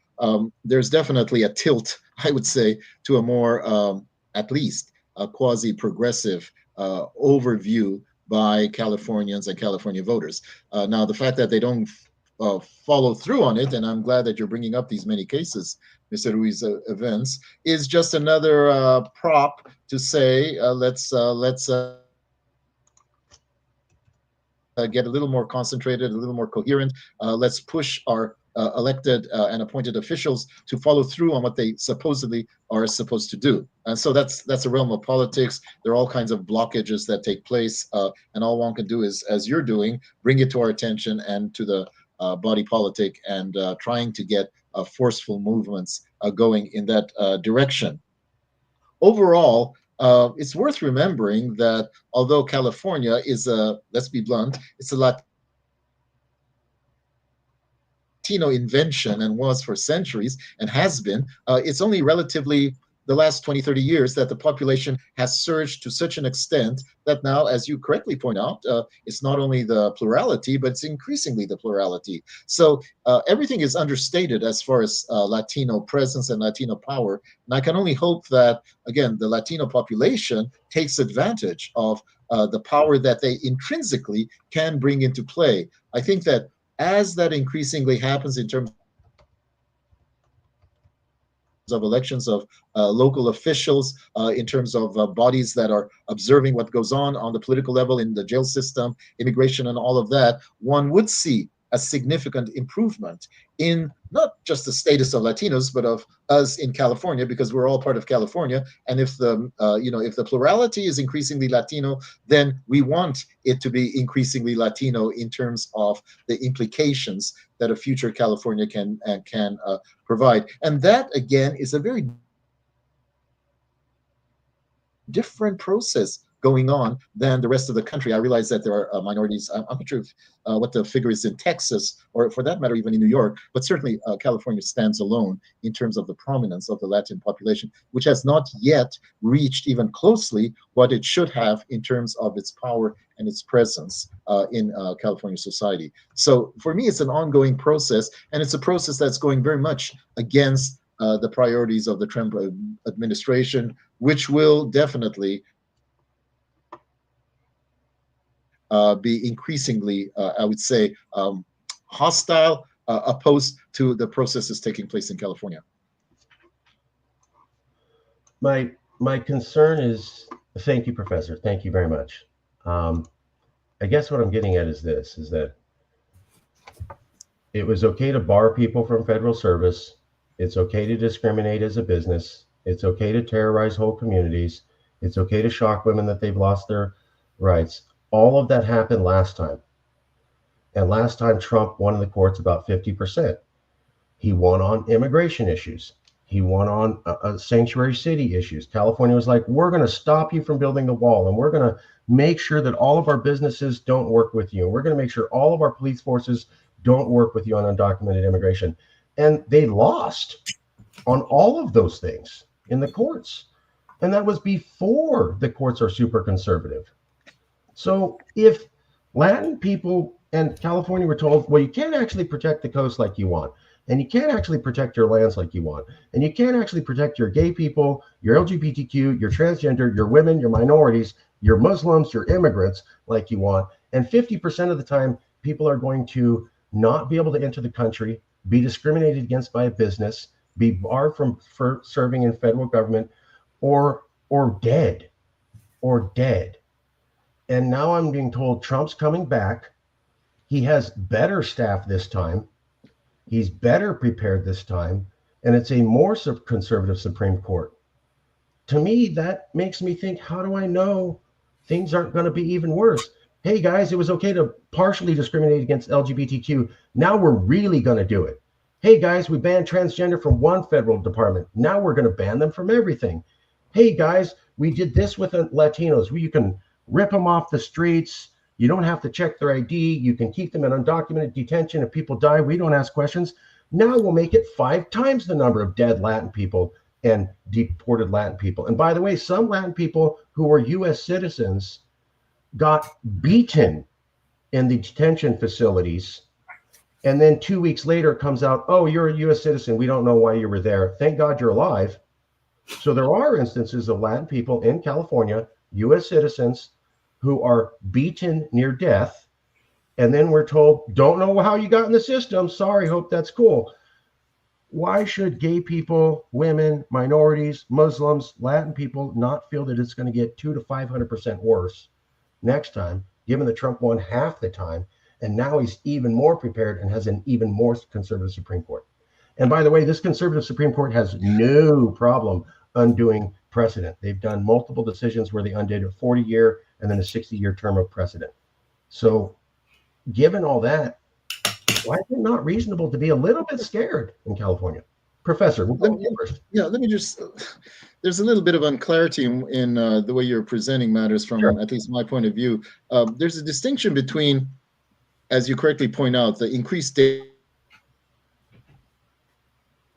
There's definitely a tilt, I would say, to a more, at least, a quasi-progressive overview by Californians and California voters. Now, the fact that they don't follow through on it, and I'm glad that you're bringing up these many cases, Mr. Ruiz events, is just another prop to say, let's get a little more concentrated, a little more coherent. Let's push our elected and appointed officials to follow through on what they supposedly are supposed to do. And so that's a realm of politics. There are all kinds of blockages that take place, and all one can do is, as you're doing, bring it to our attention and to the body politic, and trying to get forceful movements going in that direction. Overall, it's worth remembering that although California is let's be blunt, it's a Latino invention and was for centuries and has been, it's only relatively the last 20, 30 years that the population has surged to such an extent that now, as you correctly point out, it's not only the plurality, but it's increasingly the plurality. So everything is understated as far as Latino presence and Latino power. And I can only hope that, again, the Latino population takes advantage of the power that they intrinsically can bring into play. I think that as that increasingly happens in terms of elections of local officials, in terms of bodies that are observing what goes on the political level, in the jail system, immigration, and all of that, one would see a significant improvement in not just the status of Latinos, but of us in California, because we're all part of California. And if the if the plurality is increasingly Latino, then we want it to be increasingly Latino in terms of the implications that a future California can provide. And that, again, is a very different process going on than the rest of the country. I realize that there are minorities. I'm not sure what the figure is in Texas, or for that matter, even in New York, but certainly California stands alone in terms of the prominence of the Latin population, which has not yet reached even closely what it should have in terms of its power and its presence in California society. So for me, it's an ongoing process, and it's a process that's going very much against the priorities of the Trump administration, which will definitely be increasingly, I would say, hostile, opposed to the processes taking place in California. My concern is, thank you, Professor. Thank you very much. I guess what I'm getting at is this, is that it was okay to bar people from federal service. It's okay to discriminate as a business. It's okay to terrorize whole communities. It's okay to shock women that they've lost their rights. All of that happened last time. And last time Trump won in the courts about 50%. He won on immigration issues. He won on sanctuary city issues. California was like, we're going to stop you from building the wall, and we're going to make sure that all of our businesses don't work with you. And we're going to make sure all of our police forces don't work with you on undocumented immigration. And they lost on all of those things in the courts. And that was before the courts are super conservative. So if Latin people and California were told, well, you can't actually protect the coast like you want, and you can't actually protect your lands like you want, and you can't actually protect your gay people, your LGBTQ, your transgender, your women, your minorities, your Muslims, your immigrants like you want, and 50% of the time people are going to not be able to enter the country, be discriminated against by a business, be barred from serving in federal government, or dead. And now I'm being told Trump's coming back. He has better staff this time. He's better prepared this time. And it's a more conservative Supreme Court. To me, that makes me think, how do I know things aren't going to be even worse? Hey, guys, it was okay to partially discriminate against LGBTQ. Now we're really going to do it. Hey, guys, we banned transgender from one federal department. Now we're going to ban them from everything. Hey, guys, we did this with Latinos. You can rip them off the streets. You don't have to check their ID. You can keep them in undocumented detention. If people die, we don't ask questions. Now we'll make it 5 times the number of dead Latin people and deported Latin people. And by the way, some Latin people who were U.S. citizens got beaten in the detention facilities. And then 2 weeks later, it comes out, oh, you're a U.S. citizen. We don't know why you were there. Thank God you're alive. So there are instances of Latin people in California, U.S. citizens, who are beaten near death. And then we're told, don't know how you got in the system. Sorry, hope that's cool. Why should gay people, women, minorities, Muslims, Latin people not feel that it's going to get 200 to 500% worse next time, given that Trump won half the time, and now he's even more prepared and has an even more conservative Supreme Court? And by the way, this conservative Supreme Court has no problem undoing precedent. They've done multiple decisions where they undid a 40-year and then a 60-year term of precedent. So given all that, why is it not reasonable to be a little bit scared in California? Professor, we'll go first. Yeah, let me just, there's a little bit of unclarity in the way you're presenting matters from, sure, at least my point of view. There's a distinction between, as you correctly point out, the increased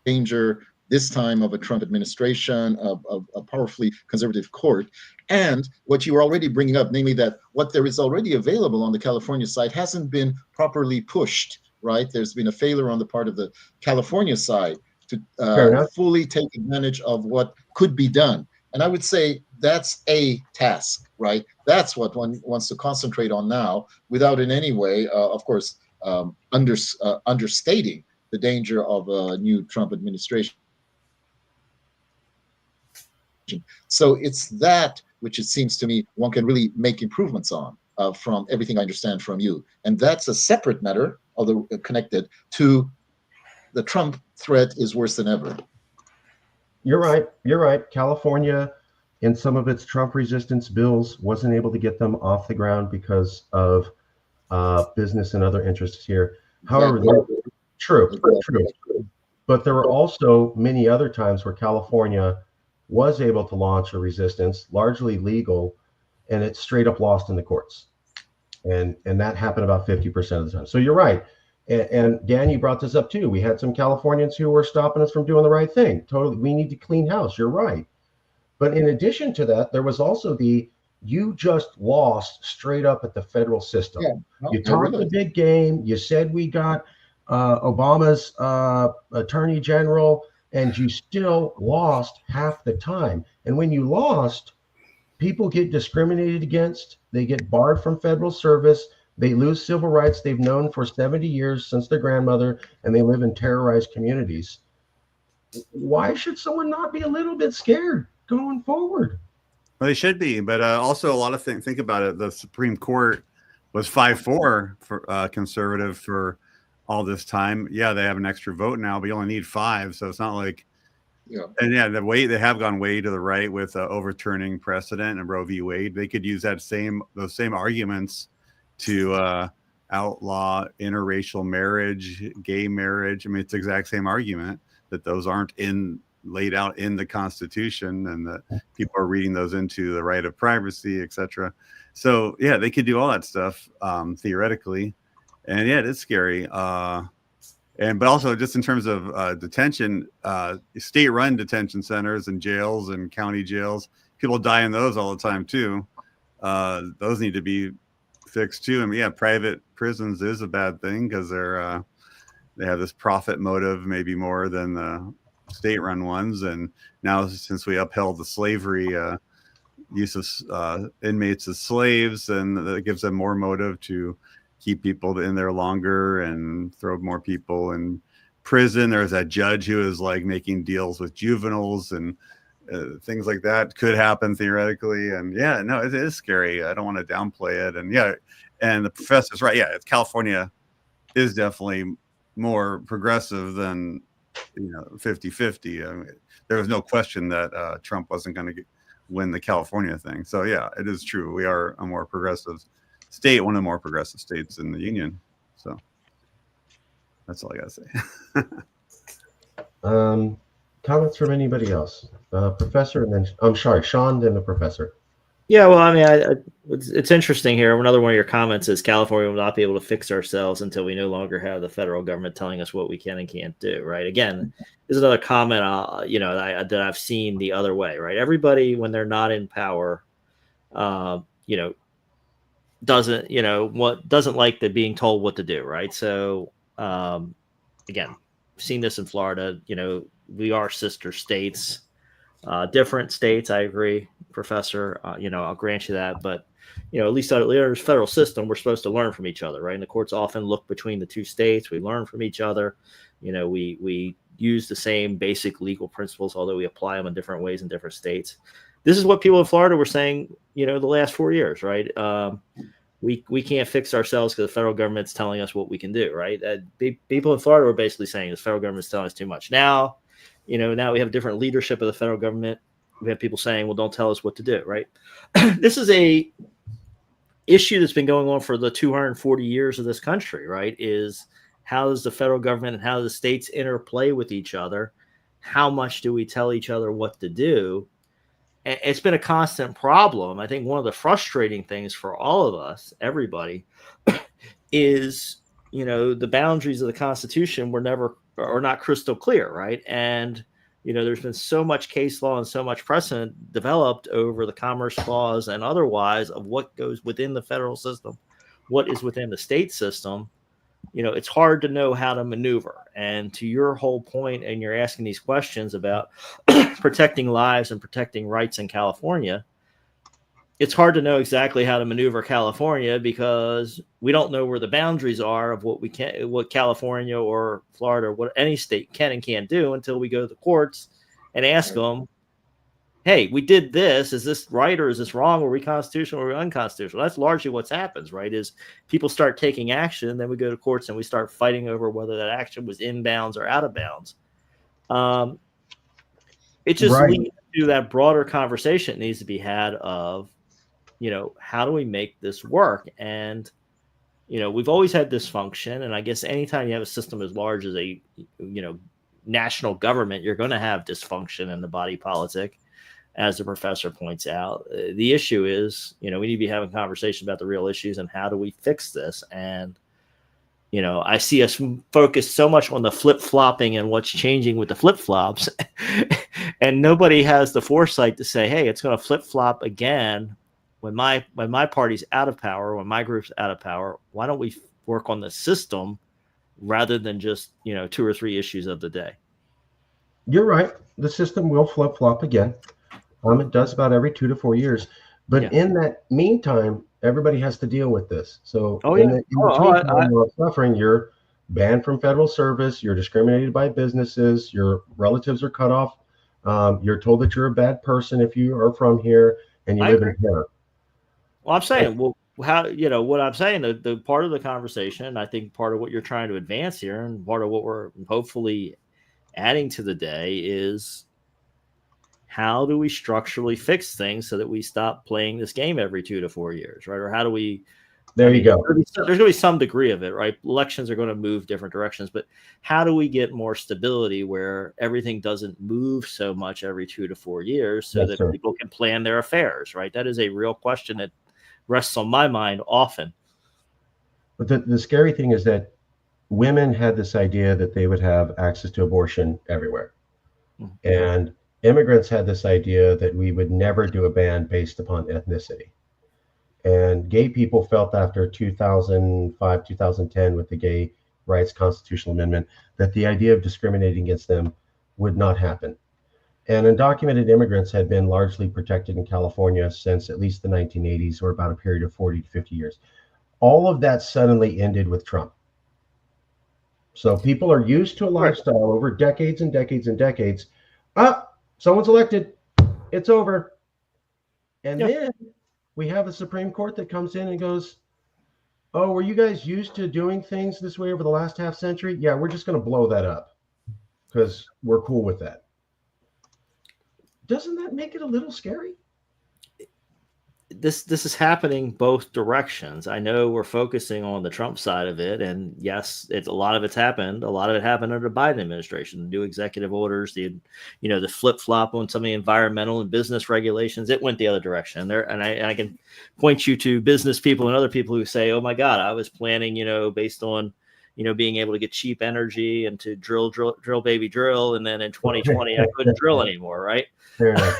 danger this time of a Trump administration, of a powerfully conservative court, and what you were already bringing up, namely that what there is already available on the California side hasn't been properly pushed, right? There's been a failure on the part of the California side to fully take advantage of what could be done. And I would say that's a task, right? That's what one wants to concentrate on now, without in any way, of course, understating the danger of a new Trump administration. So it's that which it seems to me one can really make improvements on, from everything I understand from you. And that's a separate matter, although connected to the Trump threat is worse than ever. You're right. You're right. California, in some of its Trump resistance bills, wasn't able to get them off the ground because of business and other interests here. However, true. But there were also many other times where California was able to launch a resistance, largely legal, and it's straight up lost in the courts. And that happened about 50% of the time. So you're right. And Dan, you brought this up too. We had some Californians who were stopping us from doing the right thing. Totally, we need to clean house. You're right. But in addition to that, there was also you just lost straight up at the federal system. Yeah, no, you talked the big game. You said we got Obama's attorney general, and you still lost half the time. And when you lost, people get discriminated against. They get barred from federal service. They lose civil rights they've known for 70 years since their grandmother, and they live in terrorized communities. Why should someone not be a little bit scared going forward? Well, they should be, but also a lot of things. Think about it. The Supreme Court was 5-4 for conservative for all this time. Yeah, they have an extra vote now, but you only need 5, so it's not like. Yeah. And yeah, they have gone way to the right with overturning precedent and Roe v. Wade. They could use those same arguments to outlaw interracial marriage, gay marriage. I mean, it's the exact same argument that those aren't laid out in the Constitution, and that people are reading those into the right of privacy, etc. So yeah, they could do all that stuff theoretically, and yeah, it is scary. But also just in terms of detention, state-run detention centers and jails and county jails, people die in those all the time too. Those need to be fixed too. I mean, yeah, private prisons is a bad thing because they have this profit motive maybe more than the state-run ones. And now, since we upheld the slavery use of inmates as slaves, and that gives them more motive to keep people in there longer and throw more people in prison. There's that judge who is like making deals with juveniles, and things like that could happen theoretically. And yeah, no, it is scary. I don't want to downplay it. And yeah, and the professor's right. Yeah, California is definitely more progressive than 50-50. I mean, there was no question that Trump wasn't going to win the California thing. So yeah, it is true. We are a more progressive state, one of the more progressive states in the union. So that's all I gotta say. Comments from anybody else? Professor, and then I'm sorry, Sean, then the professor. Yeah, well, I mean, it's interesting here. Another one of your comments is California will not be able to fix ourselves until we no longer have the federal government telling us what we can and can't do. Right? Again, this is another comment, that I've seen the other way. Right? Everybody, when they're not in power, doesn't like the being told what to do. Right? So, again, seen this in Florida. We are sister states. Different states, I agree, Professor. I'll grant you that, but at least under the federal system, we're supposed to learn from each other, right? And the courts often look between the two states. We learn from each other. We use the same basic legal principles, although we apply them in different ways in different states. This is what people in Florida were saying, the last 4 years, right? We can't fix ourselves because the federal government's telling us what we can do, right? People in Florida were basically saying the federal government's telling us too much. Now we have different leadership of the federal government. We have people saying, well, don't tell us what to do, right? This is a issue that's been going on for the 240 years of this country, right? Is how does the federal government and how do the states interplay with each other? How much do we tell each other what to do? And it's been a constant problem. I think one of the frustrating things for all of us, everybody, is, the boundaries of the Constitution are not crystal clear, right? And there's been so much case law and so much precedent developed over the Commerce Clause and otherwise of what goes within the federal system, what is within the state system. It's hard to know how to maneuver. And to your whole point, and you're asking these questions about protecting lives and protecting rights in California, it's hard to know exactly how to maneuver California because we don't know where the boundaries are of what California or Florida or what any state can and can't do until we go to the courts and ask them, hey, we did this. Is this right or is this wrong? Are we constitutional or are we unconstitutional? That's largely what's happens, right? Is people start taking action, then we go to courts and we start fighting over whether that action was in bounds or out of bounds. It just leads to that broader conversation that needs to be had of, how do we make this work? And, we've always had dysfunction. And I guess anytime you have a system as large as a, national government, you're going to have dysfunction in the body politic, as the professor points out. The issue is, we need to be having conversation about the real issues and how do we fix this? And, I see us focus so much on the flip-flopping and what's changing with the flip-flops. And nobody has the foresight to say, hey, it's going to flip-flop again. When my party's out of power, when my group's out of power, why don't we work on the system rather than just, 2 or 3 issues of the day? You're right. The system will flip-flop again. It does about every 2 to 4 years. But in that meantime, everybody has to deal with this. So you're suffering, you're banned from federal service, you're discriminated by businesses, your relatives are cut off, you're told that you're a bad person if you are from here and you live in terror. Well, I'm saying, what I'm saying, the part of the conversation, I think part of what you're trying to advance here and part of what we're hopefully adding to the day is how do we structurally fix things so that we stop playing this game every 2 to 4 years, right? Or how do we, you go. There's going to be some degree of it, right? Elections are going to move different directions, but how do we get more stability where everything doesn't move so much every 2 to 4 years so that people can plan their affairs, right? That is a real question that rests on my mind often. But the scary thing is that women had this idea that they would have access to abortion everywhere. Mm-hmm. And immigrants had this idea that we would never do a ban based upon ethnicity. And gay people felt after 2005, 2010 with the Gay Rights Constitutional Amendment that the idea of discriminating against them would not happen. And undocumented immigrants had been largely protected in California since at least the 1980s, or about a period of 40 to 50 years. All of that suddenly ended with Trump. So people are used to a lifestyle over decades and decades and decades. Someone's elected, it's over. And then we have a Supreme Court that comes in and goes, oh, were you guys used to doing things this way over the last half century? Yeah, we're just going to blow that up because we're cool with that. Doesn't that make it a little scary? This is happening both directions. I know we're focusing on the Trump side of it, and yes, a lot of it happened under the Biden administration. The new executive orders, the flip flop on some of the environmental and business regulations, it went the other direction. And I can point you to business people and other people who say, "Oh my God, I was planning, based on." Being able to get cheap energy and to drill, baby, drill. And then in 2020, I couldn't drill anymore. Right. Fair enough.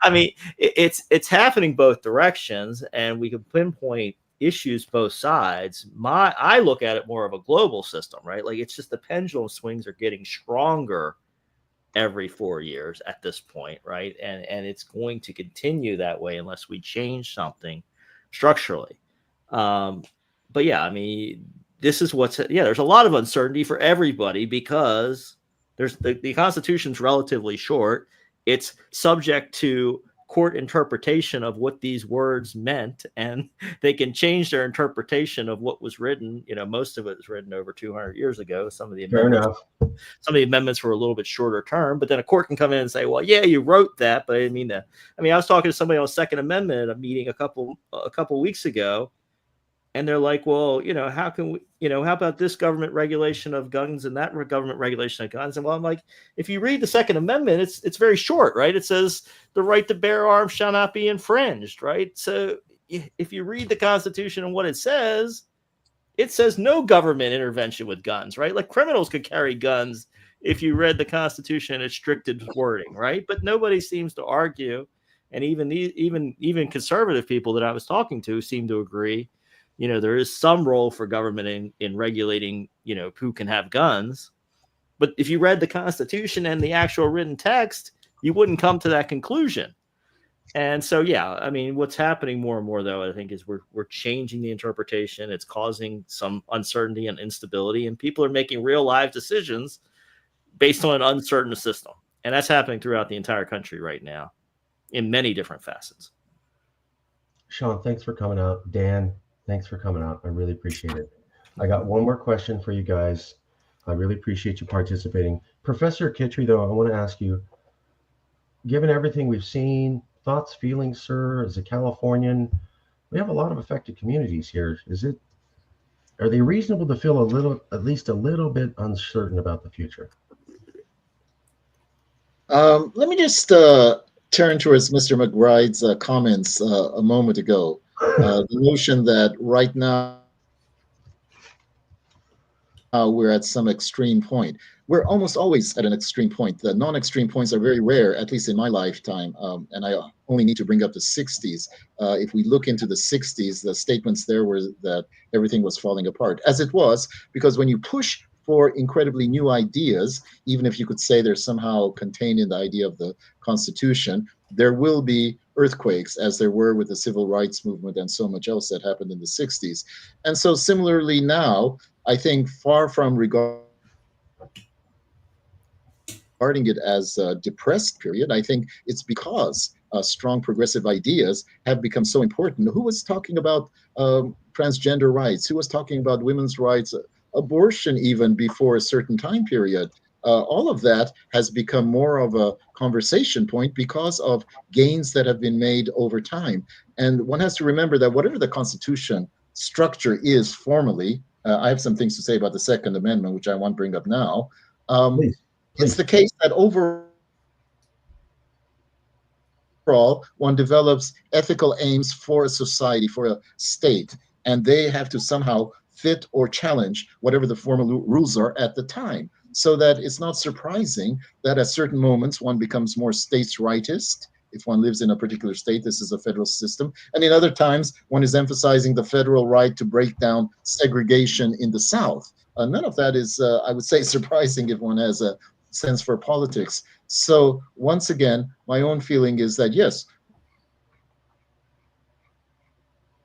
I mean, it's happening both directions and we can pinpoint issues both sides. I look at it more of a global system, right? Like it's just the pendulum swings are getting stronger every 4 years at this point. Right. And it's going to continue that way unless we change something structurally. But yeah, I mean, this is there's a lot of uncertainty for everybody because there's the Constitution's relatively short. It's subject to court interpretation of what these words meant, and they can change their interpretation of what was written. Most of it was written over 200 years ago. Some of the amendments were a little bit shorter term, but then a court can come in and say, well, yeah, you wrote that, but I didn't mean that. I mean, I was talking to somebody on Second Amendment at a meeting a couple weeks ago. And they're like, well, how can we, how about this government regulation of guns and that government regulation of guns? And well, I'm like, if you read the Second Amendment, it's very short, right? It says the right to bear arms shall not be infringed, right? So if you read the Constitution and what it says no government intervention with guns, right? Like criminals could carry guns if you read the Constitution in its strictest wording, right? But nobody seems to argue, and even conservative people that I was talking to seem to agree. There is some role for government in regulating, who can have guns. But if you read the Constitution and the actual written text, you wouldn't come to that conclusion. And so, yeah, I mean, what's happening more and more, though, I think, is we're changing the interpretation. It's causing some uncertainty and instability, and people are making real live decisions based on an uncertain system. And that's happening throughout the entire country right now in many different facets. Sean, thanks for coming out. Dan, thanks for coming out. I really appreciate it. I got one more question for you guys. I really appreciate you participating. Professor Kitry, though, I want to ask you, given everything we've seen, thoughts, feelings, sir, as a Californian, we have a lot of affected communities here. Are they reasonable to feel at least a little bit uncertain about the future? Let me just turn towards Mr. McBride's comments a moment ago. The notion that right now we're at some extreme point. We're almost always at an extreme point. The non-extreme points are very rare, at least in my lifetime, and I only need to bring up the 60s. If we look into the 60s, the statements there were that everything was falling apart, as it was, because when you push for incredibly new ideas, even if you could say they're somehow contained in the idea of the Constitution, there will be earthquakes, as there were with the civil rights movement and so much else that happened in the 60s. And so similarly now, I think far from regarding it as a depressed period, I think it's because strong progressive ideas have become so important. Who was talking about transgender rights? Who was talking about women's rights? Abortion even before a certain time period. All of that has become more of a conversation point because of gains that have been made over time. And one has to remember that whatever the Constitution structure is formally, I have some things to say about the Second Amendment, which I won't bring up now. Please. It's the case that overall, one develops ethical aims for a society, for a state, and they have to somehow fit or challenge whatever the formal rules are at the time. So that it's not surprising that at certain moments one becomes more states' rightist. If one lives in a particular state, this is a federal system. And in other times, one is emphasizing the federal right to break down segregation in the South. None of that is, I would say, surprising if one has a sense for politics. So once again, my own feeling is that, yes,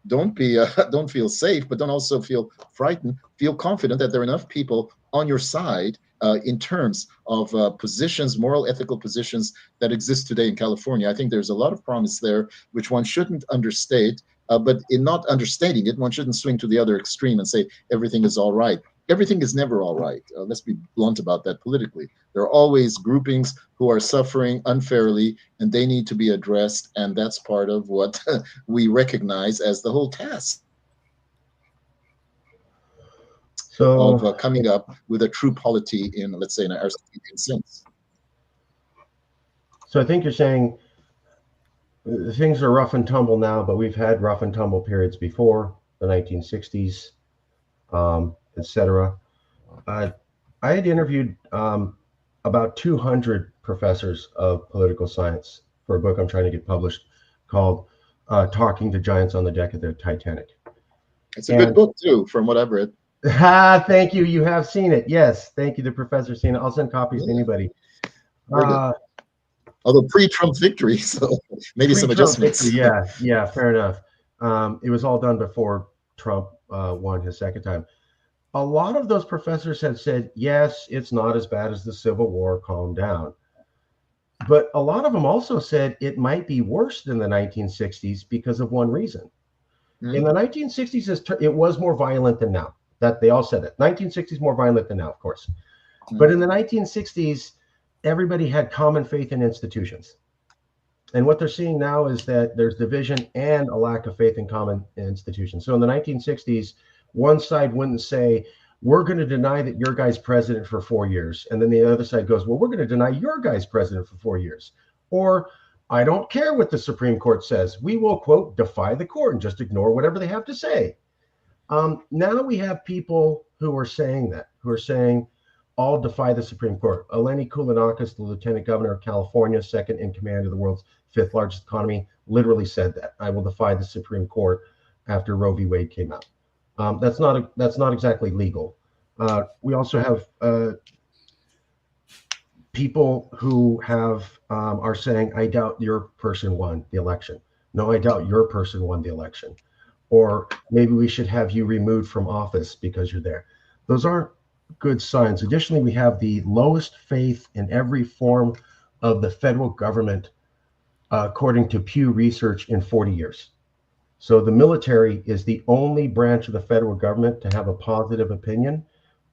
don't feel safe, but don't also feel frightened. Feel confident that there are enough people on your side in terms of positions, moral, ethical positions that exist today in California. I think there's a lot of promise there, which one shouldn't understate. But in not understating it, one shouldn't swing to the other extreme and say everything is all right. Everything is never all right. Let's be blunt about that politically. There are always groupings who are suffering unfairly, and they need to be addressed. And that's part of what we recognize as the whole task of coming up with a true polity in, let's say, in an Aristotelian sense. So I think you're saying things are rough and tumble now, but we've had rough and tumble periods before, the 1960s, etc. I had interviewed about 200 professors of political science for a book I'm trying to get published called Talking to Giants on the Deck of the Titanic. It's a good book, too, from what I've read. Thank you. You have seen it. Yes. Thank you. The professor's seen it. I'll send copies to anybody. Although pre-Trump victory, so maybe some adjustments. Victory, yeah, fair enough. It was all done before Trump won his second time. A lot of those professors had said, yes, it's not as bad as the Civil War, calm down. But a lot of them also said it might be worse than the 1960s because of one reason. In the 1960s, it was more violent than now. That they all said it. 1960s more violent than now, of course. But in the 1960s, everybody had common faith in institutions. And what they're seeing now is that there's division and a lack of faith in common institutions. So in the 1960s, one side wouldn't say, we're going to deny that your guy's president for 4 years. And then the other side goes, well, we're going to deny your guy's president for 4 years. Or, I don't care what the Supreme Court says. We will, quote, defy the court and just ignore whatever they have to say. Now we have people who are saying that, who are saying, all defy the Supreme Court. Eleni Koulounakis, the Lieutenant Governor of California, second in command of the world's fifth largest economy, literally said that. I will defy the Supreme Court after Roe v. Wade came out. That's not exactly legal. We also have people who are saying, I doubt your person won the election. No, I doubt your person won the election. Or maybe we should have you removed from office because you're there. Those aren't good signs. Additionally, we have the lowest faith in every form of the federal government, according to Pew Research, in 40 years. So the military is the only branch of the federal government to have a positive opinion.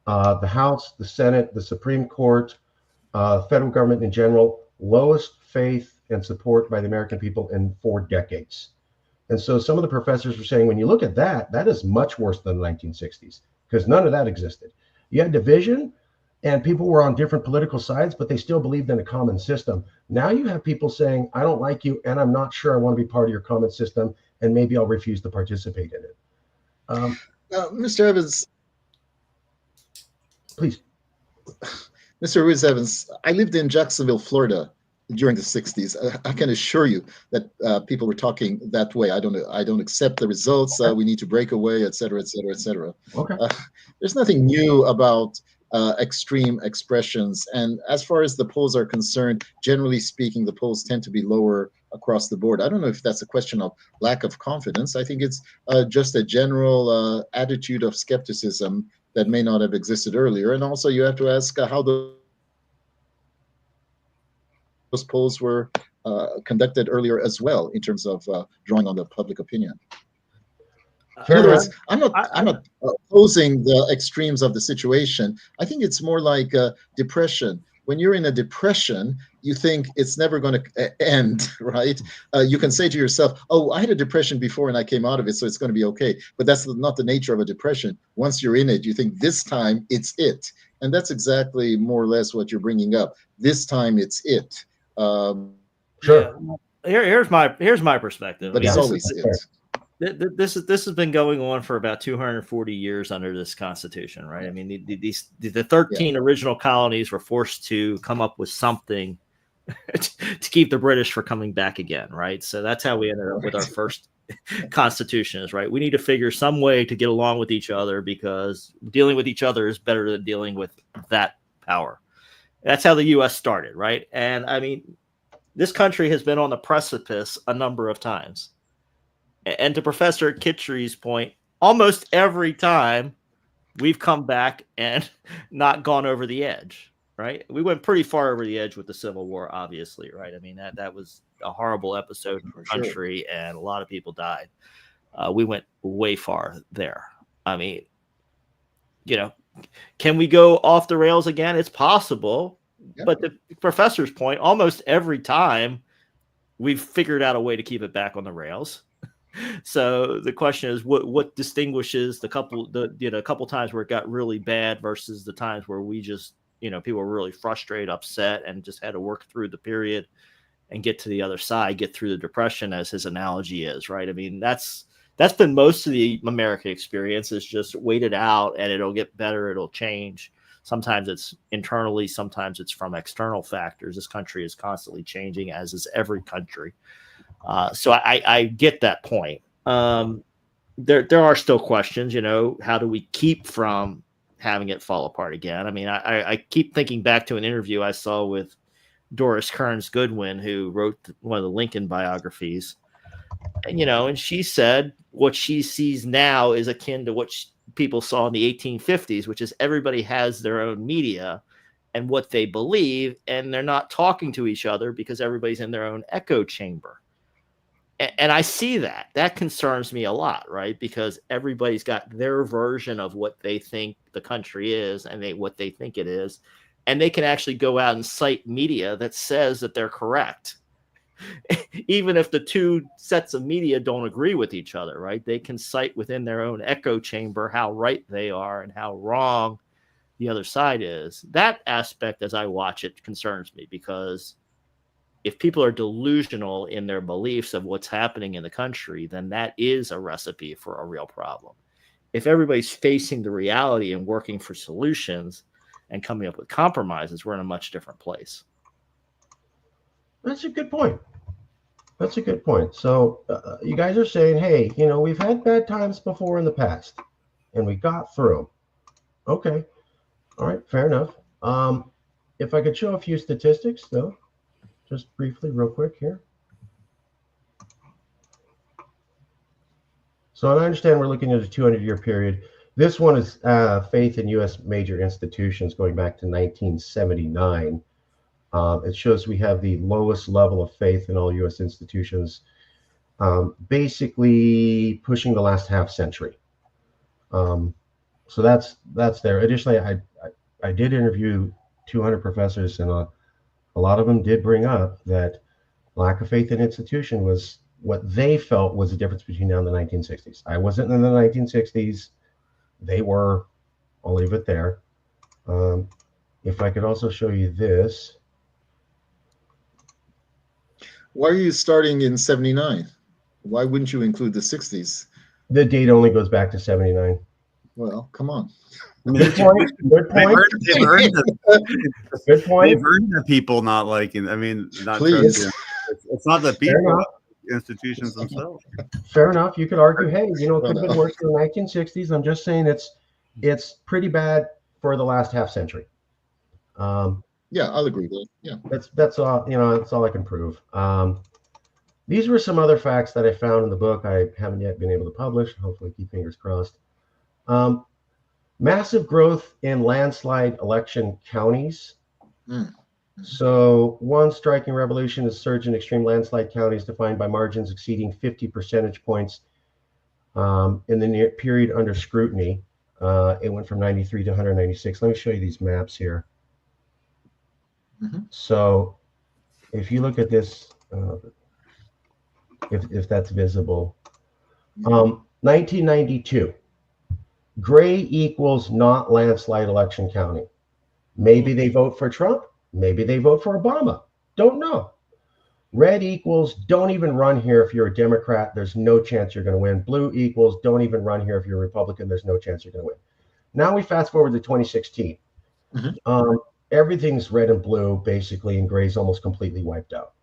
The House, the Senate, the Supreme Court, federal government in general, lowest faith and support by the American people in 4 decades. And so some of the professors were saying, when you look at that, that is much worse than the 1960s, because none of that existed. You had division and people were on different political sides, but they still believed in a common system. Now you have people saying, I don't like you, and I'm not sure I want to be part of your common system, and maybe I'll refuse to participate in it. Mr. Evans. Please. Mr. Ruiz Evans, I lived in Jacksonville, Florida during the 60s. I can assure you that people were talking that way. I don't accept the results. We need to break away, et cetera, et cetera, et cetera. Okay. There's nothing new about extreme expressions. And as far as the polls are concerned, generally speaking, the polls tend to be lower across the board. I don't know if that's a question of lack of confidence. I think it's just a general attitude of skepticism that may not have existed earlier. And also you have to ask how those polls were conducted earlier as well, in terms of drawing on the public opinion. In other words, I'm not opposing the extremes of the situation. I think it's more like depression. When you're in a depression, you think it's never going to end, right? You can say to yourself, oh, I had a depression before and I came out of it, so it's going to be okay. But that's not the nature of a depression. Once you're in it, you think this time it's it. And that's exactly more or less what you're bringing up. This time it's it. Sure. Here's my perspective. But it's always it. This has been going on for about 240 years under this Constitution, right? I mean, the 13 original colonies were forced to come up with something to keep the British from coming back again, right? So that's how we ended up with our first Constitution, is right. We need to figure some way to get along with each other, because dealing with each other is better than dealing with that power. That's how the U.S. started, right? And I mean, this country has been on the precipice a number of times. And to Professor Kitry's point, almost every time we've come back and not gone over the edge, right? We went pretty far over the edge with the Civil War, obviously, right? I mean, that was a horrible episode in the country, and a lot of people died. We went way far there. I mean, can we go off the rails again? It's possible. Yeah. But the professor's point, almost every time we've figured out a way to keep it back on the rails. So the question is, what distinguishes a couple times where it got really bad versus the times where we just, people were really frustrated, upset, and just had to work through the period and get to the other side, get through the depression, as his analogy is, right? I mean, that's been most of the American experience, is just wait it out and it'll get better, it'll change. Sometimes it's internally, sometimes it's from external factors. This country is constantly changing, as is every country. So I get that point. There are still questions, how do we keep from having it fall apart again? I mean, I keep thinking back to an interview I saw with Doris Kearns Goodwin, who wrote one of the Lincoln biographies. And, and she said what she sees now is akin to what people saw in the 1850s, which is everybody has their own media and what they believe, and they're not talking to each other because everybody's in their own echo chamber. And I see that. That concerns me a lot, right? Because everybody's got their version of what they think the country is and what they think it is. And they can actually go out and cite media that says that they're correct. Even if the two sets of media don't agree with each other, right? They can cite within their own echo chamber how right they are and how wrong the other side is. That aspect, as I watch it, concerns me, because if people are delusional in their beliefs of what's happening in the country, then that is a recipe for a real problem. If everybody's facing the reality and working for solutions and coming up with compromises, we're in a much different place. That's a good point. That's a good point. So you guys are saying, hey, we've had bad times before in the past, and we got through them. Okay. All right. Fair enough. If I could show a few statistics, though, just briefly, real quick here. So I understand we're looking at a 200-year period. This one is faith in U.S. major institutions going back to 1979. It shows we have the lowest level of faith in all U.S. institutions, basically pushing the last half century. So that's there. Additionally, I did interview 200 professors, and a lot of them did bring up that lack of faith in institution was what they felt was the difference between now and the 1960s. I wasn't in the 1960s. They were. I'll leave it there. If I could also show you this. Why are you starting in 79? Why wouldn't you include the 60s? The date only goes back to 79. Well, come on. Good point. Good point. They've earned Good point. They've earned the people not liking. I mean, not Please. trusting. It's not the people, institutions themselves. Fair enough. You could argue, hey, it could have been worse in the 1960s. I'm just saying it's pretty bad for the last half century. Yeah, I'll agree with that. Yeah. That's all, that's all I can prove. These were some other facts that I found in the book I haven't yet been able to publish. Hopefully, keep fingers crossed. Massive growth in landslide election counties. So one striking revolution is surge in extreme landslide counties defined by margins exceeding 50 percentage points in the period under scrutiny. It went from 93 to 196. Let me show you these maps here. So if you look at this, if that's visible, 1992, gray equals not landslide election county. Maybe they vote for Trump. Maybe they vote for Obama. Don't know. Red equals don't even run here if you're a Democrat. There's no chance you're going to win. Blue equals don't even run here if you're a Republican. There's no chance you're going to win. Now we fast forward to 2016. Everything's red and blue, basically, and gray's almost completely wiped out.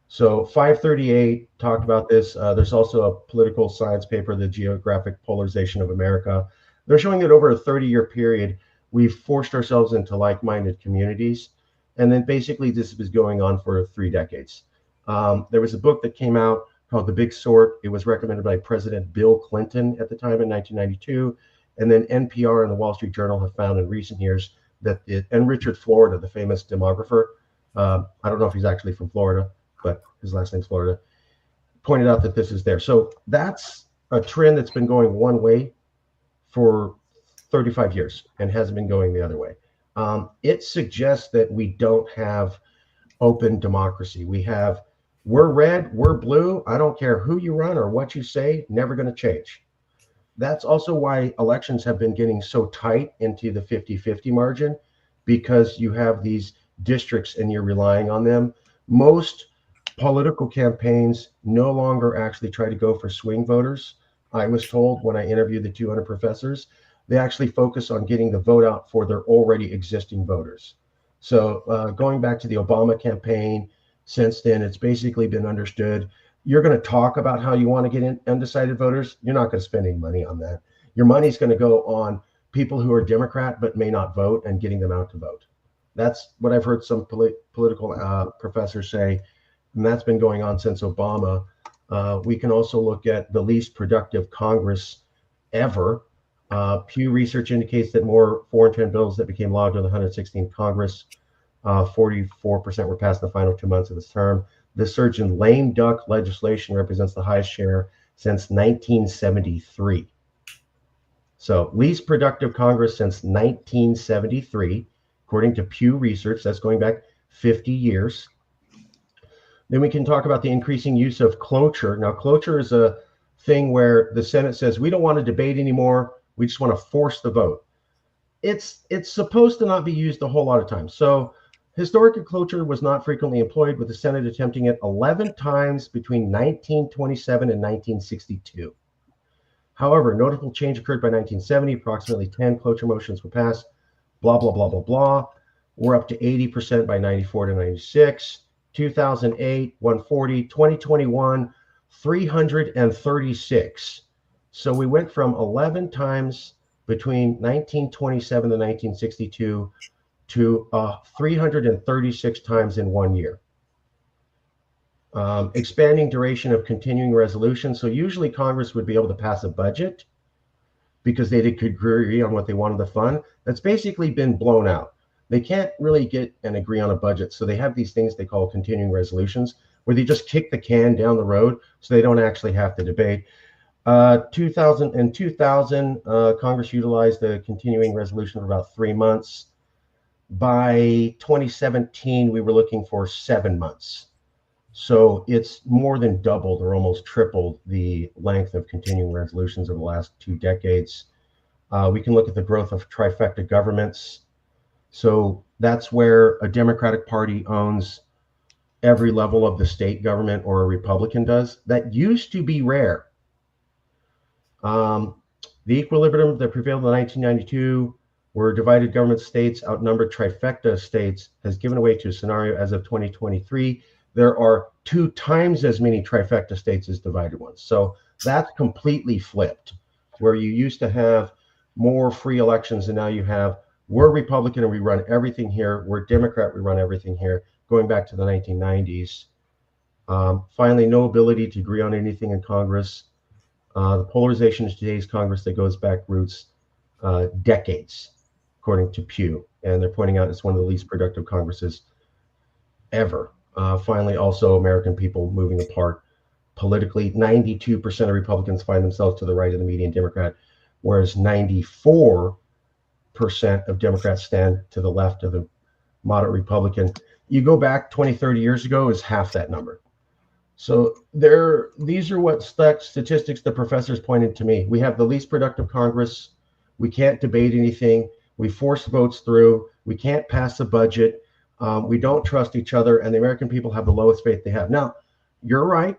So 538 talked about this. There's also a political science paper, The Geographic Polarization of America. They're showing that over a 30-year period, we've forced ourselves into like-minded communities. And then basically this was going on for 3 decades. There was a book that came out called The Big Sort. It was recommended by President Bill Clinton at the time in 1992. And then NPR and the Wall Street Journal have found in recent years that and Richard Florida, the famous demographer, I don't know if he's actually from Florida, but his last name's Florida, pointed out that this is there. So that's a trend that's been going one way for 35 years and hasn't been going the other way. It suggests that we don't have open democracy. We're red, we're blue. I don't care who you run or what you say, never going to change. That's also why elections have been getting so tight into the 50-50 margin, because you have these districts and you're relying on them. Most political campaigns no longer actually try to go for swing voters. I was told when I interviewed the 200 professors, they actually focus on getting the vote out for their already existing voters. So going back to the Obama campaign, since then, it's basically been understood. You're going to talk about how you want to get in undecided voters. You're not going to spend any money on that. Your money's going to go on people who are Democrat but may not vote and getting them out to vote. That's what I've heard some political professors say, and that's been going on since Obama. We can also look at the least productive Congress ever. Pew Research indicates that more 410 bills that became law during the 116th Congress, 44% were passed in the final 2 months of this term. The surge in lame duck legislation represents the highest share since 1973. So least productive Congress since 1973, according to Pew Research. That's going back 50 years. Then we can talk about the increasing use of cloture. Now, cloture is a thing where the Senate says, we don't want to debate anymore. We just want to force the vote. It's supposed to not be used a whole lot of times. So historic cloture was not frequently employed, with the Senate attempting it 11 times between 1927 and 1962. However, notable change occurred by 1970. Approximately 10 cloture motions were passed. blah, blah, blah, blah, blah. We're up to 80% by 94 to 96. 2008, 140, 2021, 336. So we went from 11 times between 1927 and 1962 to 336 times in 1 year. Expanding duration of continuing resolution. So usually Congress would be able to pass a budget because they could agree on what they wanted to fund. That's basically been blown out. They can't really get and agree on a budget. So they have these things they call continuing resolutions where they just kick the can down the road so they don't actually have to debate. 2000, Congress utilized the continuing resolution for about 3 months. By 2017, we were looking for 7 months. So it's more than doubled or almost tripled the length of continuing resolutions over the last 2 decades. We can look at the growth of trifecta governments. So that's where a Democratic Party owns every level of the state government, or a Republican does. That used to be rare. The equilibrium that prevailed in 1992, where divided government states outnumbered trifecta states, has given way to a scenario as of 2023. There are 2 times as many trifecta states as divided ones. So that's completely flipped, where you used to have more free elections, and now you have, we're Republican and we run everything here. We're Democrat, we run everything here, going back to the 1990s. Finally, no ability to agree on anything in Congress. The polarization in today's Congress that goes back roots decades, according to Pew. And they're pointing out it's one of the least productive Congresses ever. Finally, also American people moving apart politically. 92% of Republicans find themselves to the right of the median Democrat, whereas 94% of Democrats stand to the left of the moderate Republican. You go back 20, 30 years ago, is half that number. So these are what statistics the professors pointed to me. We have the least productive Congress. We can't debate anything. We force votes through. We can't pass a budget. We don't trust each other, and the American people have the lowest faith they have. Now, you're right.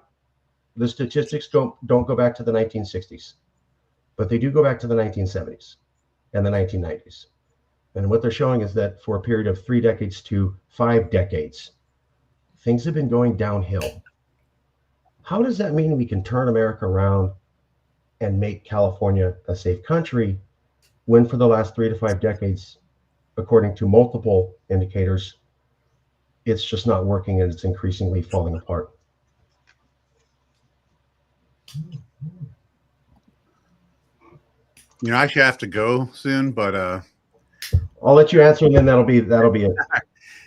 The statistics don't go back to the 1960s, but they do go back to the 1970s and the 1990s. And what they're showing is that for a period of 3 decades to 5 decades, things have been going downhill. How does that mean we can turn America around and make California a safe country when for the last 3 to 5 decades, according to multiple indicators, it's just not working and it's increasingly falling apart? I actually have to go soon, but I'll let you answer, and then that'll be it.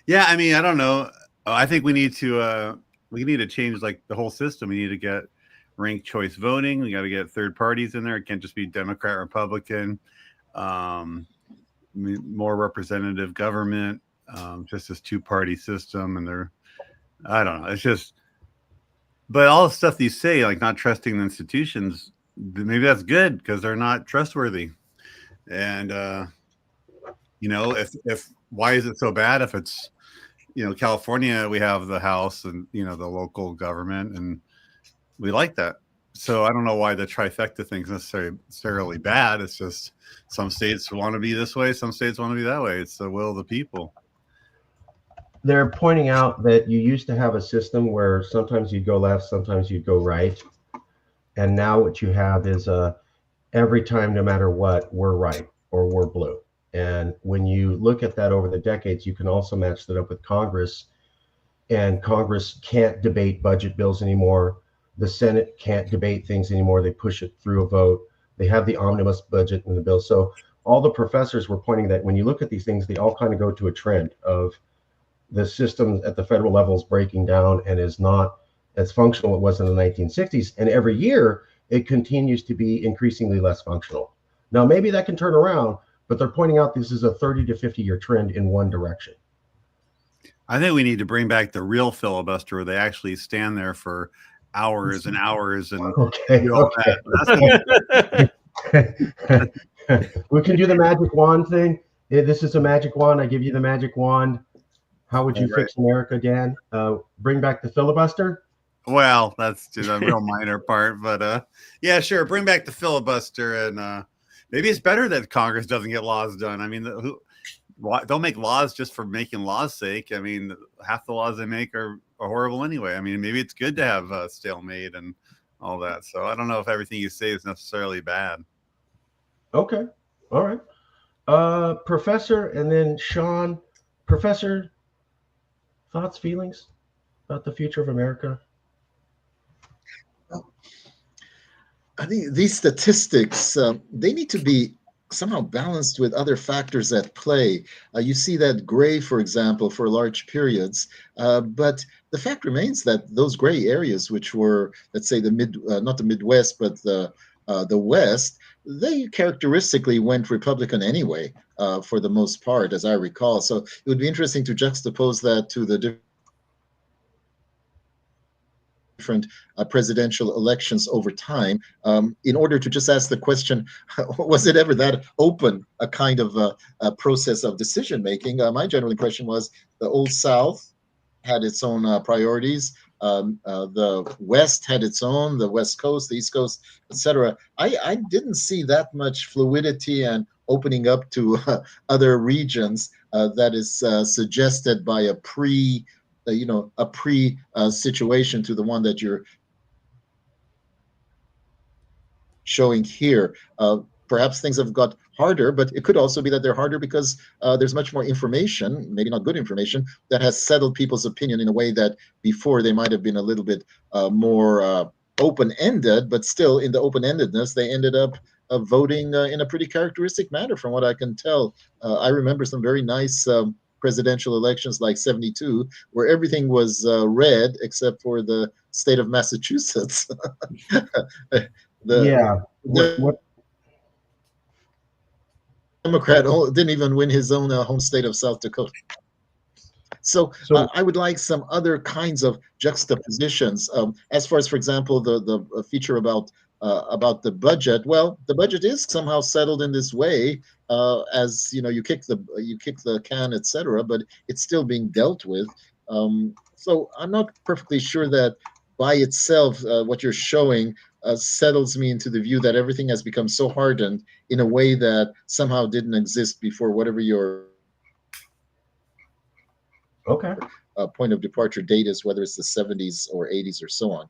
Yeah, I mean, I don't know. I think we need to change like the whole system. We need to get ranked choice voting. We got to get third parties in there. It can't just be Democrat, Republican. More representative government. Just this 2-party system, and I don't know. It's just, but all the stuff you say, like not trusting the institutions, maybe that's good because they're not trustworthy. And if why is it so bad if it's California, we have the House and the local government, and we like that. So I don't know why the trifecta thing's necessarily bad. It's just some states want to be this way, some states want to be that way. It's the will of the people. They're pointing out that you used to have a system where sometimes you'd go left, sometimes you'd go right. And now what you have is every time, no matter what, we're right or we're blue. And when you look at that over the decades, you can also match that up with Congress. And Congress can't debate budget bills anymore. The Senate can't debate things anymore. They push it through a vote. They have the omnibus budget in the bill. So all the professors were pointing that when you look at these things, they all kind of go to a trend of the system at the federal level is breaking down and is not as functional as it was in the 1960s. And every year it continues to be increasingly less functional. Now, maybe that can turn around, but they're pointing out this is a 30 to 50 year trend in one direction. I think we need to bring back the real filibuster where they actually stand there for hours and hours and do all that. We can do the magic wand thing. This is a magic wand. I give you the magic wand. How would you fix America, Dan? Bring back the filibuster? Well, that's a real minor part, but yeah, sure. Bring back the filibuster, and maybe it's better that Congress doesn't get laws done. I mean, don't make laws just for making laws' sake. I mean, half the laws they make are horrible anyway. I mean, maybe it's good to have stalemate and all that. So I don't know if everything you say is necessarily bad. Okay. All right. Professor, and then Sean. Professor, thoughts, feelings about the future of America? I think these statistics, they need to be somehow balanced with other factors at play. You see that gray, for example, for large periods, but the fact remains that those gray areas, which were, let's say, not the Midwest, but the West, they characteristically went Republican anyway, for the most part, as I recall. So it would be interesting to juxtapose that to the different presidential elections over time, in order to just ask the question, was it ever that open a kind of a process of decision making? My general impression was the Old South had its own priorities. The West had its own, the West Coast, the East Coast, etc. I didn't see that much fluidity and opening up to other regions that is suggested by a situation to the one that you're showing here. Perhaps things have got harder, but it could also be that they're harder because there's much more information, maybe not good information, that has settled people's opinion in a way that before they might have been a little bit more open-ended, but still in the open-endedness, they ended up voting in a pretty characteristic manner from what I can tell. I remember some very nice presidential elections like 72, where everything was red except for the state of Massachusetts. What Democrat didn't even win his own home state of South Dakota. So I would like some other kinds of juxtapositions. As far as, for example, the feature about the budget. Well, the budget is somehow settled in this way, as you know, you kick the can, etc. But it's still being dealt with. So I'm not perfectly sure that by itself, what you're showing settles me into the view that everything has become so hardened in a way that somehow didn't exist before, whatever your point of departure date is, whether it's the 70s or 80s or so on.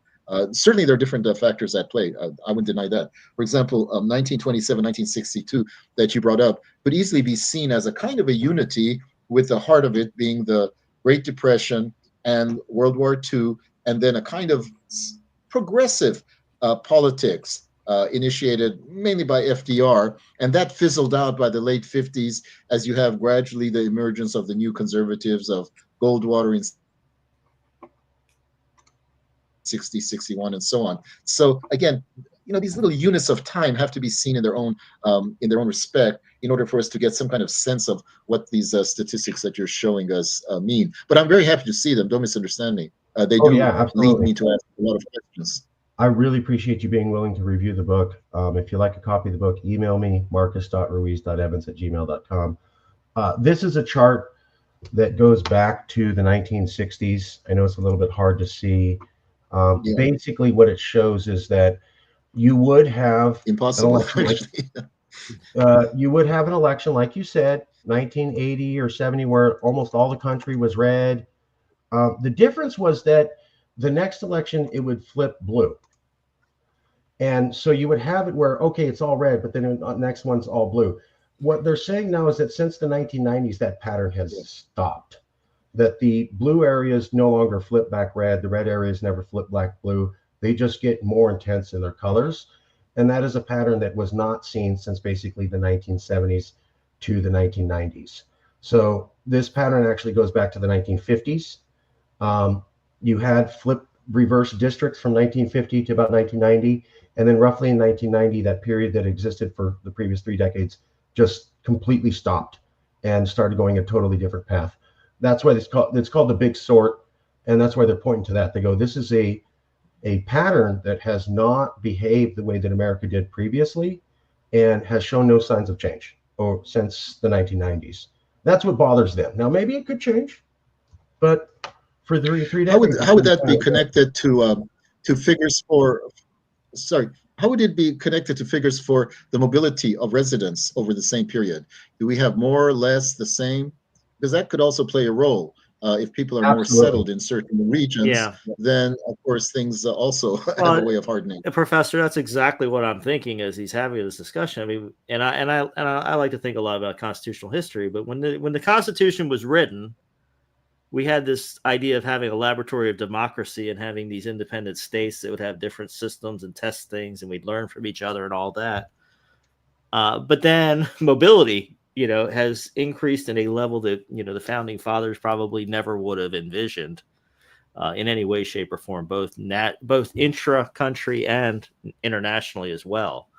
Certainly, there are different factors at play. I wouldn't deny that. For example, 1927, 1962, that you brought up, could easily be seen as a kind of a unity, with the heart of it being the Great Depression and World War II, and then a kind of progressive politics initiated mainly by FDR, and that fizzled out by the late 50s as you have gradually the emergence of the new conservatives of Goldwater in 60, 61, and so on. So again, you know, these little units of time have to be seen in their own respect in order for us to get some kind of sense of what these statistics that you're showing us mean. But I'm very happy to see them. Don't misunderstand me. They do lead me to ask a lot of questions. I really appreciate you being willing to review the book. If you'd like a copy of the book, email me, marcus.ruiz.evans@gmail.com. This is a chart that goes back to the 1960s. I know it's a little bit hard to see. Basically, what it shows is that you would have impossible. You would have an election, like you said, 1980 or 70, where almost all the country was red. The difference was that the next election, it would flip blue. And so you would have it where, okay, it's all red, but then the next one's all blue. What they're saying now is that since the 1990s, that pattern has stopped, that the blue areas no longer flip back red. The red areas never flip back blue. They just get more intense in their colors. And that is a pattern that was not seen since basically the 1970s to the 1990s. So this pattern actually goes back to the 1950s. You had reverse districts from 1950 to about 1990. And then roughly in 1990, that period that existed for the previous 3 decades just completely stopped and started going a totally different path. That's why it's called the big sort. And that's why they're pointing to that. They go, this is a pattern that has not behaved the way that America did previously and has shown no signs of change since the 1990s. That's what bothers them. Now, maybe it could change, but for 3 decades. How would that be connected to figures for? Sorry, how would it be connected to figures for the mobility of residents over the same period? Do we have more or less the same? Because that could also play a role. If people are more Absolutely. settled in certain regions, Yeah. then of course things also have Well, a way of hardening. Professor, that's exactly what I'm thinking as he's having this discussion. I mean, I like to think a lot about constitutional history, but when the Constitution was written, we had this idea of having a laboratory of democracy and having these independent states that would have different systems and test things, and we'd learn from each other and all that. But then mobility, has increased in a level that, the founding fathers probably never would have envisioned in any way, shape, or form, both intra-country and internationally as well.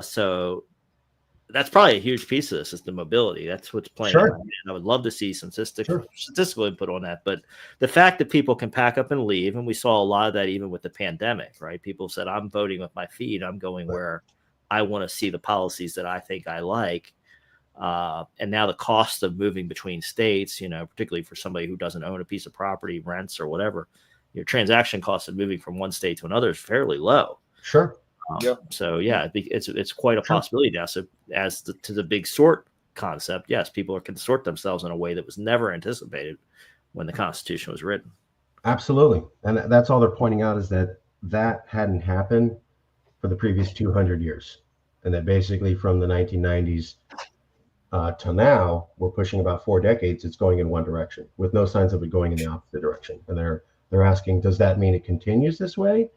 So that's probably a huge piece of this is the mobility. That's what's playing Sure. out. And I would love to see some Sure. statistical input on that. But the fact that people can pack up and leave, and we saw a lot of that even with the pandemic, right? People said, I'm voting with my feet. I'm going where I want to see the policies that I think I like. And now the cost of moving between states, particularly for somebody who doesn't own a piece of property, rents or whatever, your transaction cost of moving from one state to another is fairly low. Sure. So yeah, it's quite a possibility now. So to the big sort concept, yes, people can sort themselves in a way that was never anticipated when the Constitution was written. Absolutely. And that's all they're pointing out is that hadn't happened for the previous 200 years. And that basically from the 1990s to now, we're pushing about 4 decades, it's going in one direction with no signs of it going in the opposite direction. And they're asking, does that mean it continues this way?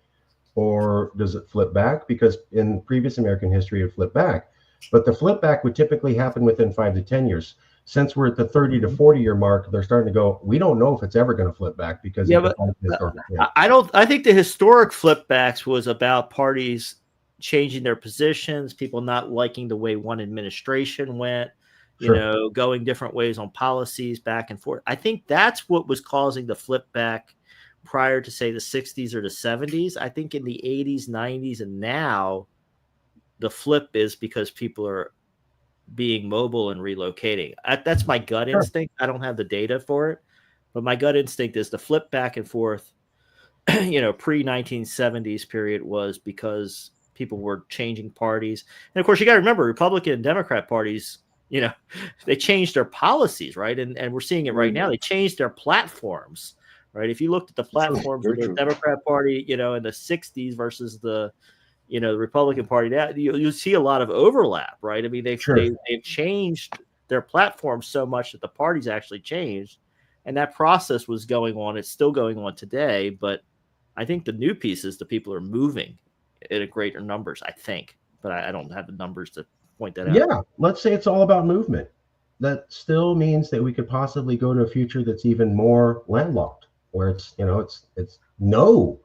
Or does it flip back? Because in previous American history, it flipped back. But the flip back would typically happen within 5 to 10 years. Since we're at the 30 to 40 year mark, they're starting to go, we don't know if it's ever going to flip back because I think the historic flip backs was about parties changing their positions, people not liking the way one administration went, going different ways on policies back and forth. I think that's what was causing the flip back prior to, say, the 60s or the 70s. I think in the 80s, 90s, and now the flip is because people are being mobile and relocating. That's my gut instinct. I don't have the data for it, but my gut instinct is the flip back and forth, pre-1970s period was because people were changing parties. And of course, you got to remember, Republican and Democrat parties, they changed their policies, right? And we're seeing it right now. They changed their platforms. Right. If you looked at the platforms of the Democrat Party, in the 60s versus the Republican Party now, you see a lot of overlap. Right. I mean, they've changed their platforms so much that the parties actually changed. And that process was going on. It's still going on today. But I think the new piece is the people are moving at a greater numbers, I think. But I don't have the numbers to point that out. Yeah. Let's say it's all about movement. That still means that we could possibly go to a future that's even more landlocked, where it's no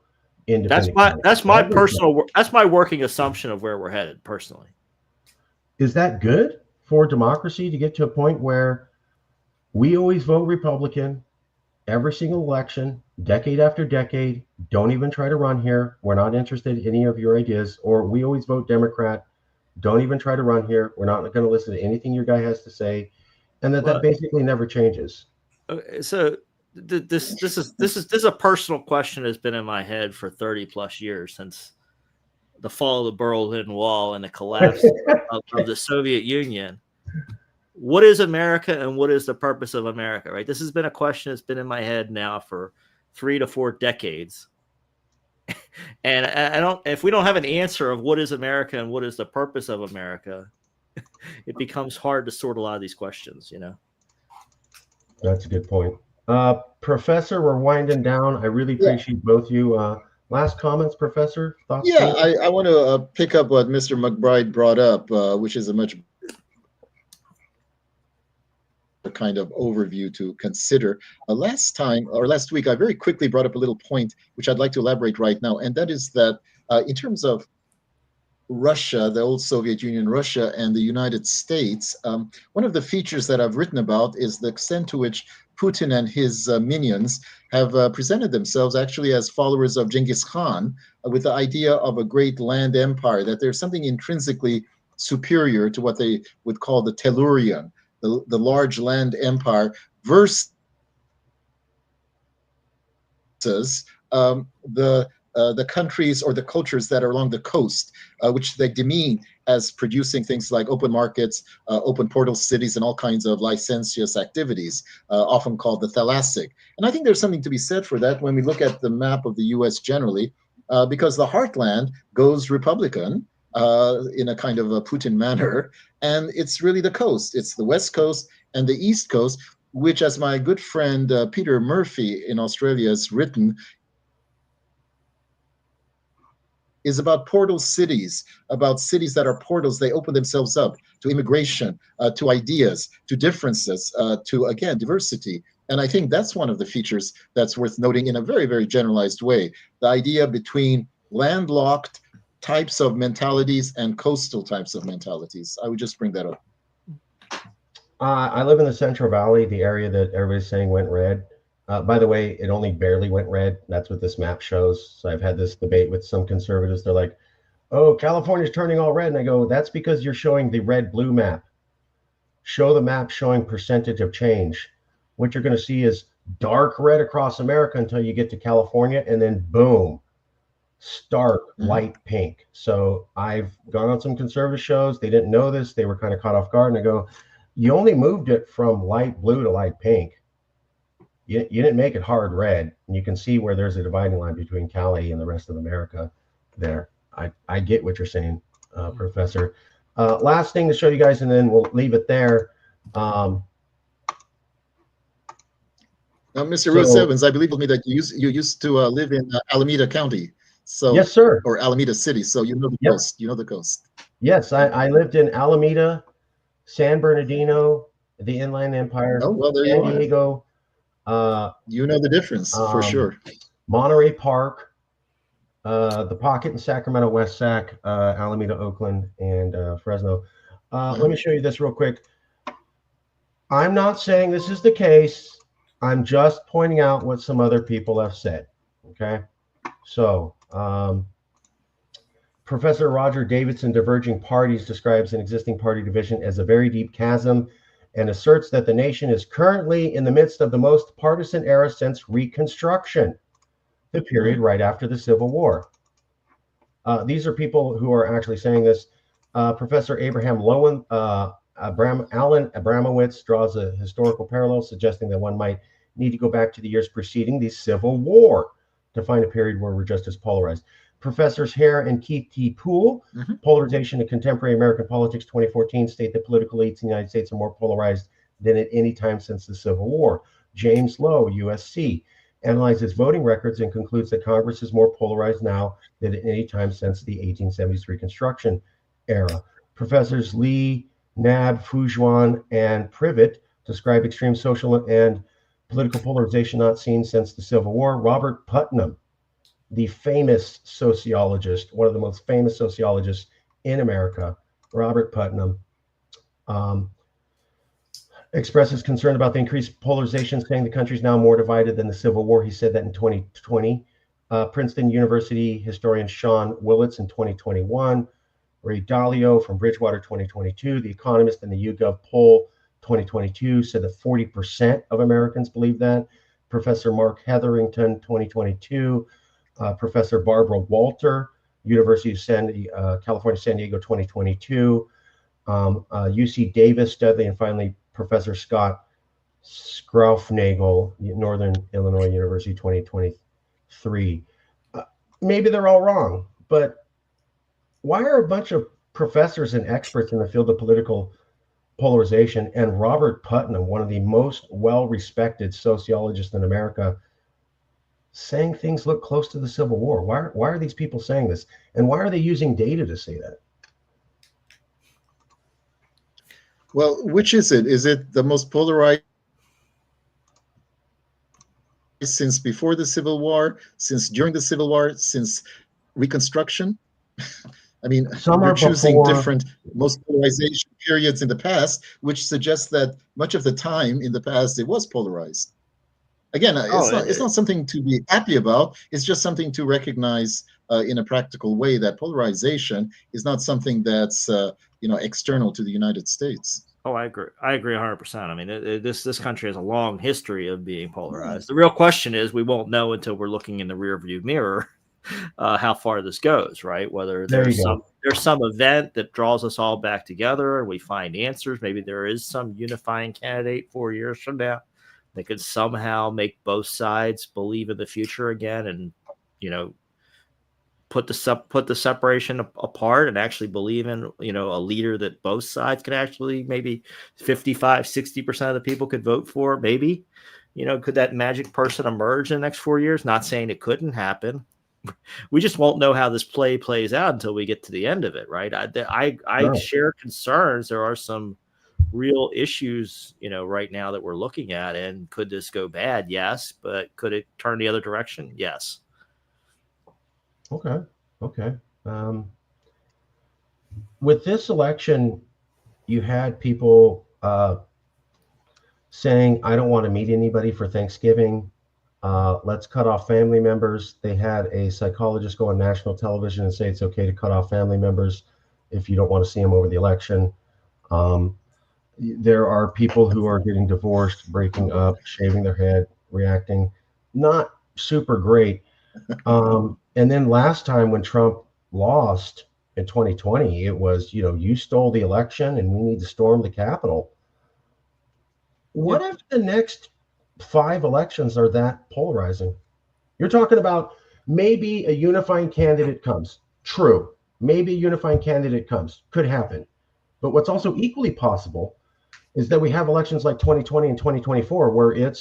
independent. That's my working assumption of where we're headed personally. Is that good for democracy to get to a point where we always vote Republican every single election, decade after decade, don't even try to run here, we're not interested in any of your ideas, or we always vote Democrat, don't even try to run here, we're not going to listen to anything your guy has to say, and that basically never changes. So this is a personal question that's been in my head for 30 plus years, since the fall of the Berlin Wall and the collapse of the Soviet Union. What is America and what is the purpose of America? Right. This has been a question that's been in my head now for 3 to 4 decades. And if we don't have an answer of what is America and what is the purpose of America, it becomes hard to sort a lot of these questions, That's a good point. Professor, we're winding down. I really appreciate both you. Last comments, Professor? Thoughts? Yeah, I want to pick up what Mr. McBride brought up, which is a much kind of overview to consider. Last week, I very quickly brought up a little point, which I'd like to elaborate right now, and that is that in terms of Russia, the old Soviet Union, Russia, and the United States, one of the features that I've written about is the extent to which Putin and his minions have presented themselves actually as followers of Genghis Khan, with the idea of a great land empire, that there's something intrinsically superior to what they would call the Tellurian, the large land empire, versus the the countries or the cultures that are along the coast, which they demean as producing things like open markets, open portal cities, and all kinds of licentious activities, often called the thalassic. And I think there's something to be said for that when we look at the map of the U.S. generally, because the heartland goes Republican in a kind of a Putin manner, and it's really the coast. It's the West Coast and the East Coast, which, as my good friend Peter Murphy in Australia has written, is about portal cities, about cities that are portals. They open themselves up to immigration, to ideas, to differences, to, again, diversity. And I think that's one of the features that's worth noting in a very, very generalized way. The idea between landlocked types of mentalities and coastal types of mentalities. I would just bring that up. I live in the Central Valley, the area that everybody's saying went red. By the way, it only barely went red. That's what this map shows. So I've had this debate with some conservatives. They're like, oh, California's turning all red. And I go, that's because you're showing the red-blue map. Show the map showing percentage of change. What you're going to see is dark red across America until you get to California, and then boom, stark light pink. So I've gone on some conservative shows. They didn't know this. They were kind of caught off guard. And I go, you only moved it from light blue to light pink. You didn't make it hard red. And you can see where there's a dividing line between Cali and the rest of America there. I get what you're saying, Professor. Last thing to show you guys, and then we'll leave it there. Mr. Rose Evans, I believe told me that you used to live in Alameda County. So yes, sir. Or Alameda City. So you know the coast. You know the coast. Yes, I lived in Alameda, San Bernardino, the Inland Empire, San Diego. You know the difference for sure. Monterey Park, the Pocket in Sacramento, West Sac, Alameda, Oakland, and Fresno. Let me show you this real quick. I'm not saying this is the case. I'm just pointing out what some other people have said. Okay, so Professor Roger Davidson, Diverging Parties, describes an existing party division as a very deep chasm and asserts that the nation is currently in the midst of the most partisan era since Reconstruction, the period right after the Civil War. These are people who are actually saying this. Professor Abraham Lowen, Alan Abramowitz draws a historical parallel, suggesting that one might need to go back to the years preceding the Civil War to find a period where we're just as polarized. Professors Hare and Keith T. Poole, Polarization in Contemporary American Politics 2014, state that political elites in the United States are more polarized than at any time since the Civil War. James Lowe, USC, analyzes voting records and concludes that Congress is more polarized now than at any time since the 1870s Reconstruction era. Professors Lee, Nab, Foujuan, and Privet describe extreme social and political polarization not seen since the Civil War. Robert Putnam, the famous sociologist, one of the most famous sociologists in America, Robert Putnam, expresses concern about the increased polarization, saying the country is now more divided than the Civil War. He said that in 2020. Princeton University historian Sean Willits in 2021. Ray Dalio from Bridgewater 2022. The Economist in the YouGov poll 2022 said that 40% of Americans believe that. Professor Mark Hetherington 2022. Professor Barbara Walter, University of California, San Diego 2022. UC Davis study, and finally Professor Scott Scraufnagel, Northern Illinois University 2023. Maybe they're all wrong, but why are a bunch of professors and experts in the field of political polarization and Robert Putnam, one of the most well-respected sociologists in America, saying things look close to the Civil War? Why are these people saying this? And why are they using data to say that? Well, which is it? Is it the most polarized since before the Civil War, since during the Civil War, since Reconstruction? I mean, we're choosing different most polarization periods in the past, which suggests that much of the time in the past it was polarized. Again, it's not something to be happy about. It's just something to recognize in a practical way that polarization is not something that's external to the United States. Oh, I agree. I agree 100%. I mean, this country has a long history of being polarized. The real question is we won't know until we're looking in the rearview mirror how far this goes, right? Whether There you there's some event that draws us all back together and we find answers. Maybe there is some unifying candidate 4 years from now that could somehow make both sides believe in the future again, and put the separation apart and actually believe in a leader that both sides could actually, maybe 55-60% of the people could vote for. Maybe could that magic person emerge in the next 4 years? Not saying it couldn't happen. We just won't know how this plays out until we get to the end of it, right? I share concerns. There are some real issues right now that we're looking at, and could this go bad? Yes. But could it turn the other direction? Yes. Okay. With this election, you had people saying, I don't want to meet anybody for Thanksgiving. Let's cut off family members. They had a psychologist go on national television and say it's okay to cut off family members if you don't want to see them over the election. There are people who are getting divorced, breaking up, shaving their head, reacting. Not super great. And then last time when Trump lost in 2020, it was, you stole the election and we need to storm the Capitol. What if the next 5 elections are that polarizing? You're talking about maybe a unifying candidate comes. True. Maybe a unifying candidate comes. Could happen. But what's also equally possible is that we have elections like 2020 and 2024 where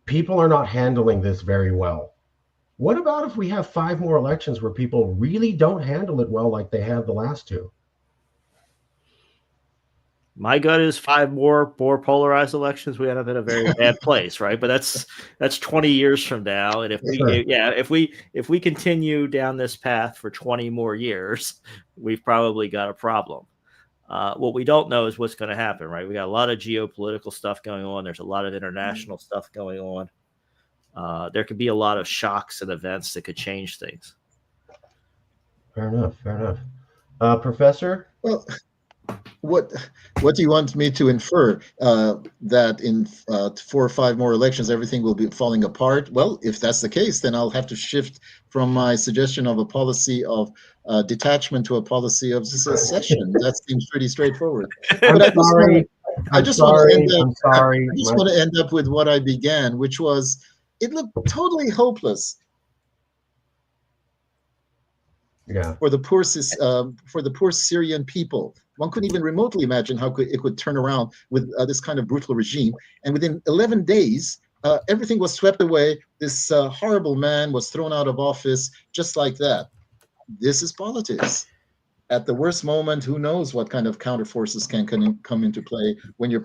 people are not handling this very well. What about if we have 5 more elections where people really don't handle it well like they have the last 2? My gut is 5 more polarized elections. We end up in a very bad place, right? But that's 20 years from now, and if we continue down this path for 20 more years, we've probably got a problem. What we don't know is what's going to happen, right? We got a lot of geopolitical stuff going on. There's a lot of international stuff going on. There could be a lot of shocks and events that could change things. Fair enough. Professor? Well, what do you want me to infer? That in 4 or 5 more elections, everything will be falling apart? Well, if that's the case, then I'll have to shift from my suggestion of a policy of detachment to a policy of secession. That seems pretty straightforward. But I just want to end up with what I began, which was, it looked totally hopeless. Yeah. For the poor Syrian people. One couldn't even remotely imagine how it could turn around with this kind of brutal regime. And within 11 days, everything was swept away. This horrible man was thrown out of office just like that. This is politics. At the worst moment, who knows what kind of counter forces can come into play when you're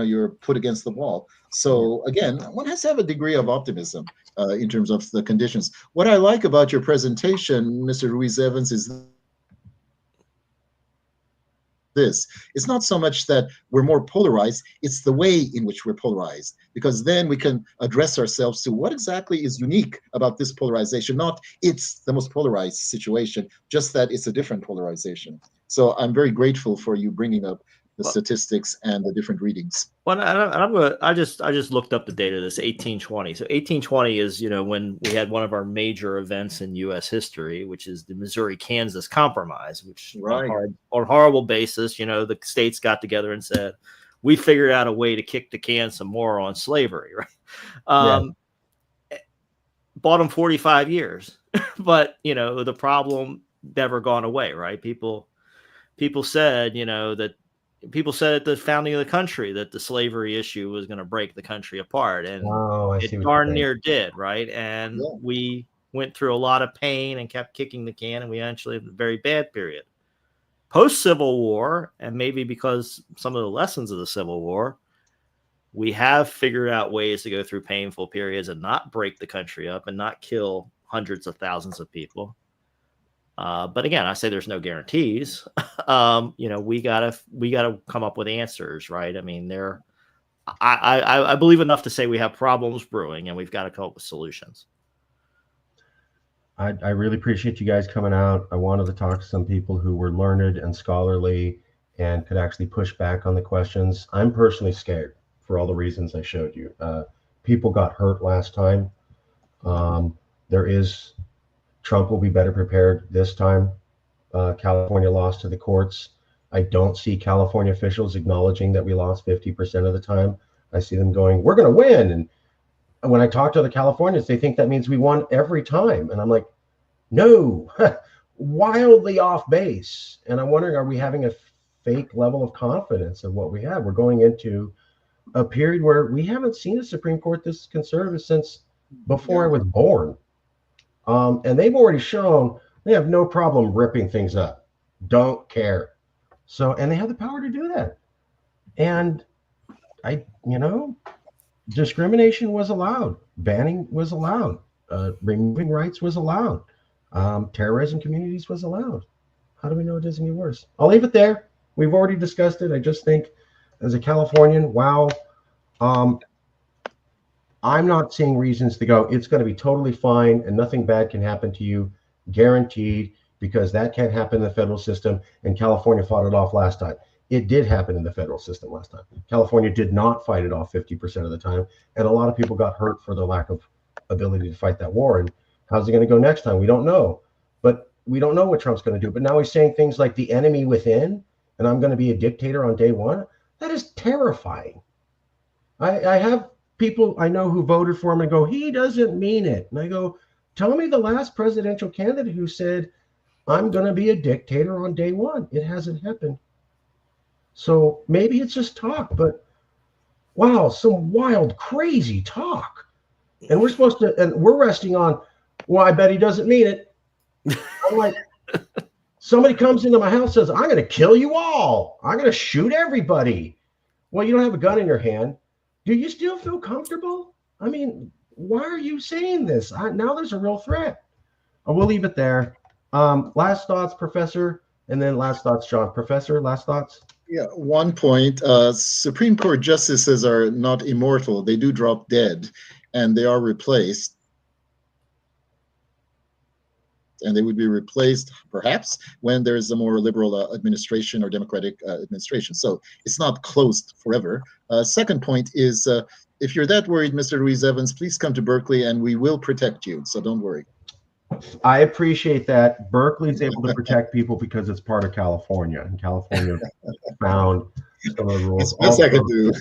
you're put against the wall. So again, one has to have a degree of optimism in terms of the conditions. What I like about your presentation, Mr. Ruiz Evans, is this. It's not so much that we're more polarized, it's the way in which we're polarized, because then we can address ourselves to what exactly is unique about this polarization. Not it's the most polarized situation, just that it's a different polarization. So I'm very grateful for you bringing up the statistics and the different readings. Well, I just looked up the data. This 1820. So 1820 is when we had one of our major events in U.S. history, which is the Missouri-Kansas Compromise, which on horrible basis, the states got together and said, we figured out a way to kick the can some more on slavery, right? Bought them 45 years, but the problem never gone away, right? People said that. People said at the founding of the country that the slavery issue was going to break the country apart, and it darn near did, right? And we went through a lot of pain and kept kicking the can, and we actually had a very bad period. Post-Civil War, and maybe because some of the lessons of the Civil War, we have figured out ways to go through painful periods and not break the country up and not kill hundreds of thousands of people. But again, I say there's no guarantees. We gotta come up with answers, right? I mean, I believe enough to say we have problems brewing, and we've got to come up with solutions. I really appreciate you guys coming out. I wanted to talk to some people who were learned and scholarly and could actually push back on the questions. I'm personally scared for all the reasons I showed you. People got hurt last time. Trump will be better prepared this time. California lost to the courts. I don't see California officials acknowledging that we lost 50% of the time. I see them going, we're going to win. And when I talk to the Californians, they think that means we won every time. And I'm like, no, wildly off base. And I'm wondering, are we having a fake level of confidence of what we have? We're going into a period where we haven't seen a Supreme Court this conservative since before I was born. And they've already shown they have no problem ripping things up. Don't care. So, and they have the power to do that. And discrimination was allowed. Banning was allowed. Removing rights was allowed. Terrorizing communities was allowed. How do we know it doesn't get worse? I'll leave it there. We've already discussed it. I just think as a Californian, wow, I'm not seeing reasons to go, it's going to be totally fine and nothing bad can happen to you, guaranteed, because that can't happen in the federal system, and California fought it off last time. It did happen in the federal system last time. California did not fight it off 50% of the time, and a lot of people got hurt for the lack of ability to fight that war. And how's it going to go next time? We don't know. But we don't know what Trump's going to do. But now he's saying things like the enemy within, and I'm going to be a dictator on day one. That is terrifying. I have people I know who voted for him and go, he doesn't mean it. And I go, tell me the last presidential candidate who said, I'm going to be a dictator on day one. It hasn't happened. So maybe it's just talk, but wow, some wild, crazy talk. And we're supposed to, and we're resting on, well, I bet he doesn't mean it. I'm like, somebody comes into my house and says, I'm going to kill you all. I'm going to shoot everybody. Well, you don't have a gun in your hand. Do you still feel comfortable? I mean, why are you saying this? Now there's a real threat. We'll leave it there. Last thoughts, Professor, and then last thoughts, John. Professor, last thoughts? Yeah, one point. Supreme Court justices are not immortal. They do drop dead, and they are replaced. And they would be replaced, perhaps, when there's a more liberal administration or democratic administration. So it's not closed forever. Second point is, if you're that worried, Mr. Ruiz Evans, please come to Berkeley, and we will protect you. So don't worry. I appreciate that. Berkeley's able to protect people because it's part of California, and California found some of the rules. That's I can do.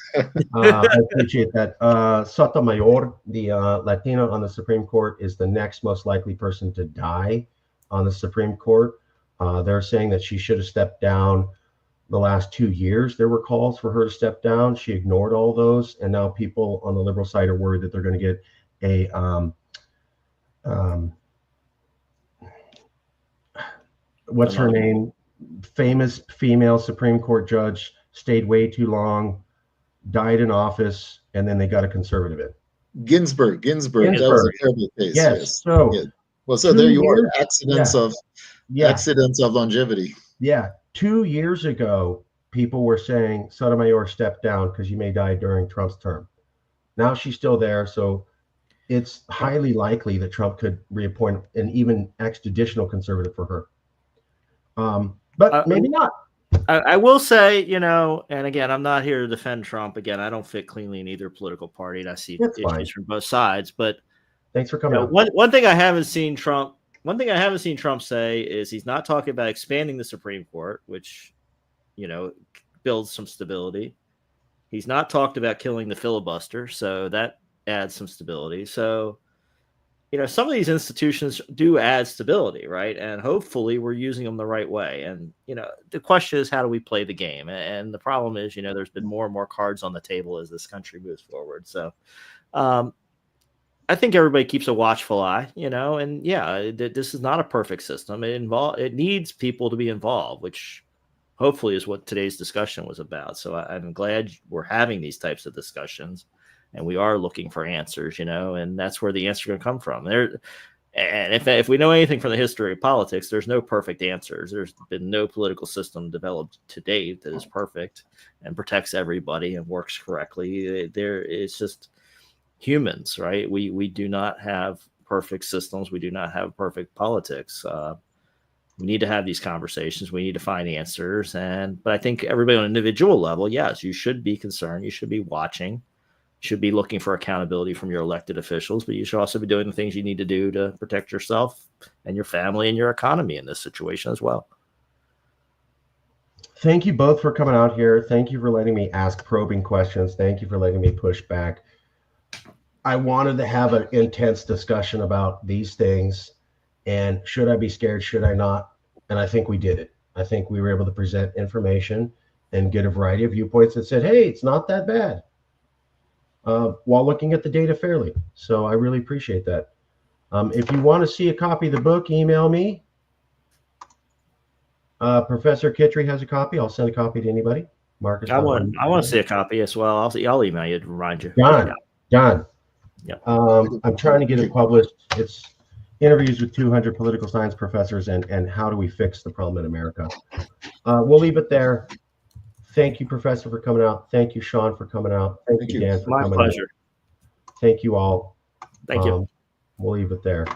I appreciate that. Sotomayor, the Latino on the Supreme Court, is the next most likely person to die on the Supreme Court. They're saying that she should have stepped down the last 2 years. There were calls for her to step down. She ignored all those, and now people on the liberal side are worried that they're going to get a what's her name? Famous female Supreme Court judge, stayed way too long, died in office, and then they got a conservative in. Ginsburg. That was a terrible case. Yes. So, yeah. Well, so there you are. Accidents of longevity. Yeah. 2 years ago, people were saying Sotomayor stepped down because you may die during Trump's term. Now she's still there, so it's highly likely that Trump could reappoint an even extraditional conservative for her. But maybe not. I will say, and again, I'm not here to defend Trump. Again, I don't fit cleanly in either political party, and I see issues from both sides. But thanks for coming. One thing I haven't seen Trump say is he's not talking about expanding the Supreme Court, which builds some stability. He's not talked about killing the filibuster, so that adds some stability. So, some of these institutions do add stability, right? And hopefully we're using them the right way. And, the question is, how do we play the game? And the problem is, there's been more and more cards on the table as this country moves forward. So I think everybody keeps a watchful eye, and this is not a perfect system. It needs people to be involved, which hopefully is what today's discussion was about. So I'm glad we're having these types of discussions. And we are looking for answers, and that's where the answer is going to come from. And if we know anything from the history of politics, there's no perfect answers. There's been no political system developed to date that is perfect and protects everybody and works correctly. It's just humans, right? We do not have perfect systems. We do not have perfect politics. We need to have these conversations. We need to find answers. But I think everybody on an individual level, yes, you should be concerned. You should be watching should be looking for accountability from your elected officials, but you should also be doing the things you need to do to protect yourself and your family and your economy in this situation as well. Thank you both for coming out here. Thank you for letting me ask probing questions. Thank you for letting me push back. I wanted to have an intense discussion about these things, and should I be scared? Should I not? And I think we did it. I think we were able to present information and get a variety of viewpoints that said, hey, it's not that bad, while looking at the data fairly. So I really appreciate that. If you want to see a copy of the book, email me. Professor Kitry has a copy. I'll send a copy to anybody. Marcus, I want to see a copy as well. I'll email you to remind you. John. Yeah. I'm trying to get it published. It's interviews with 200 political science professors and how do we fix the problem in America. We'll leave it there. Thank you, Professor, for coming out. Thank you, Sean, for coming out. Thank you, Dan, for coming out. My pleasure. Thank you all. Thank you. We'll leave it there.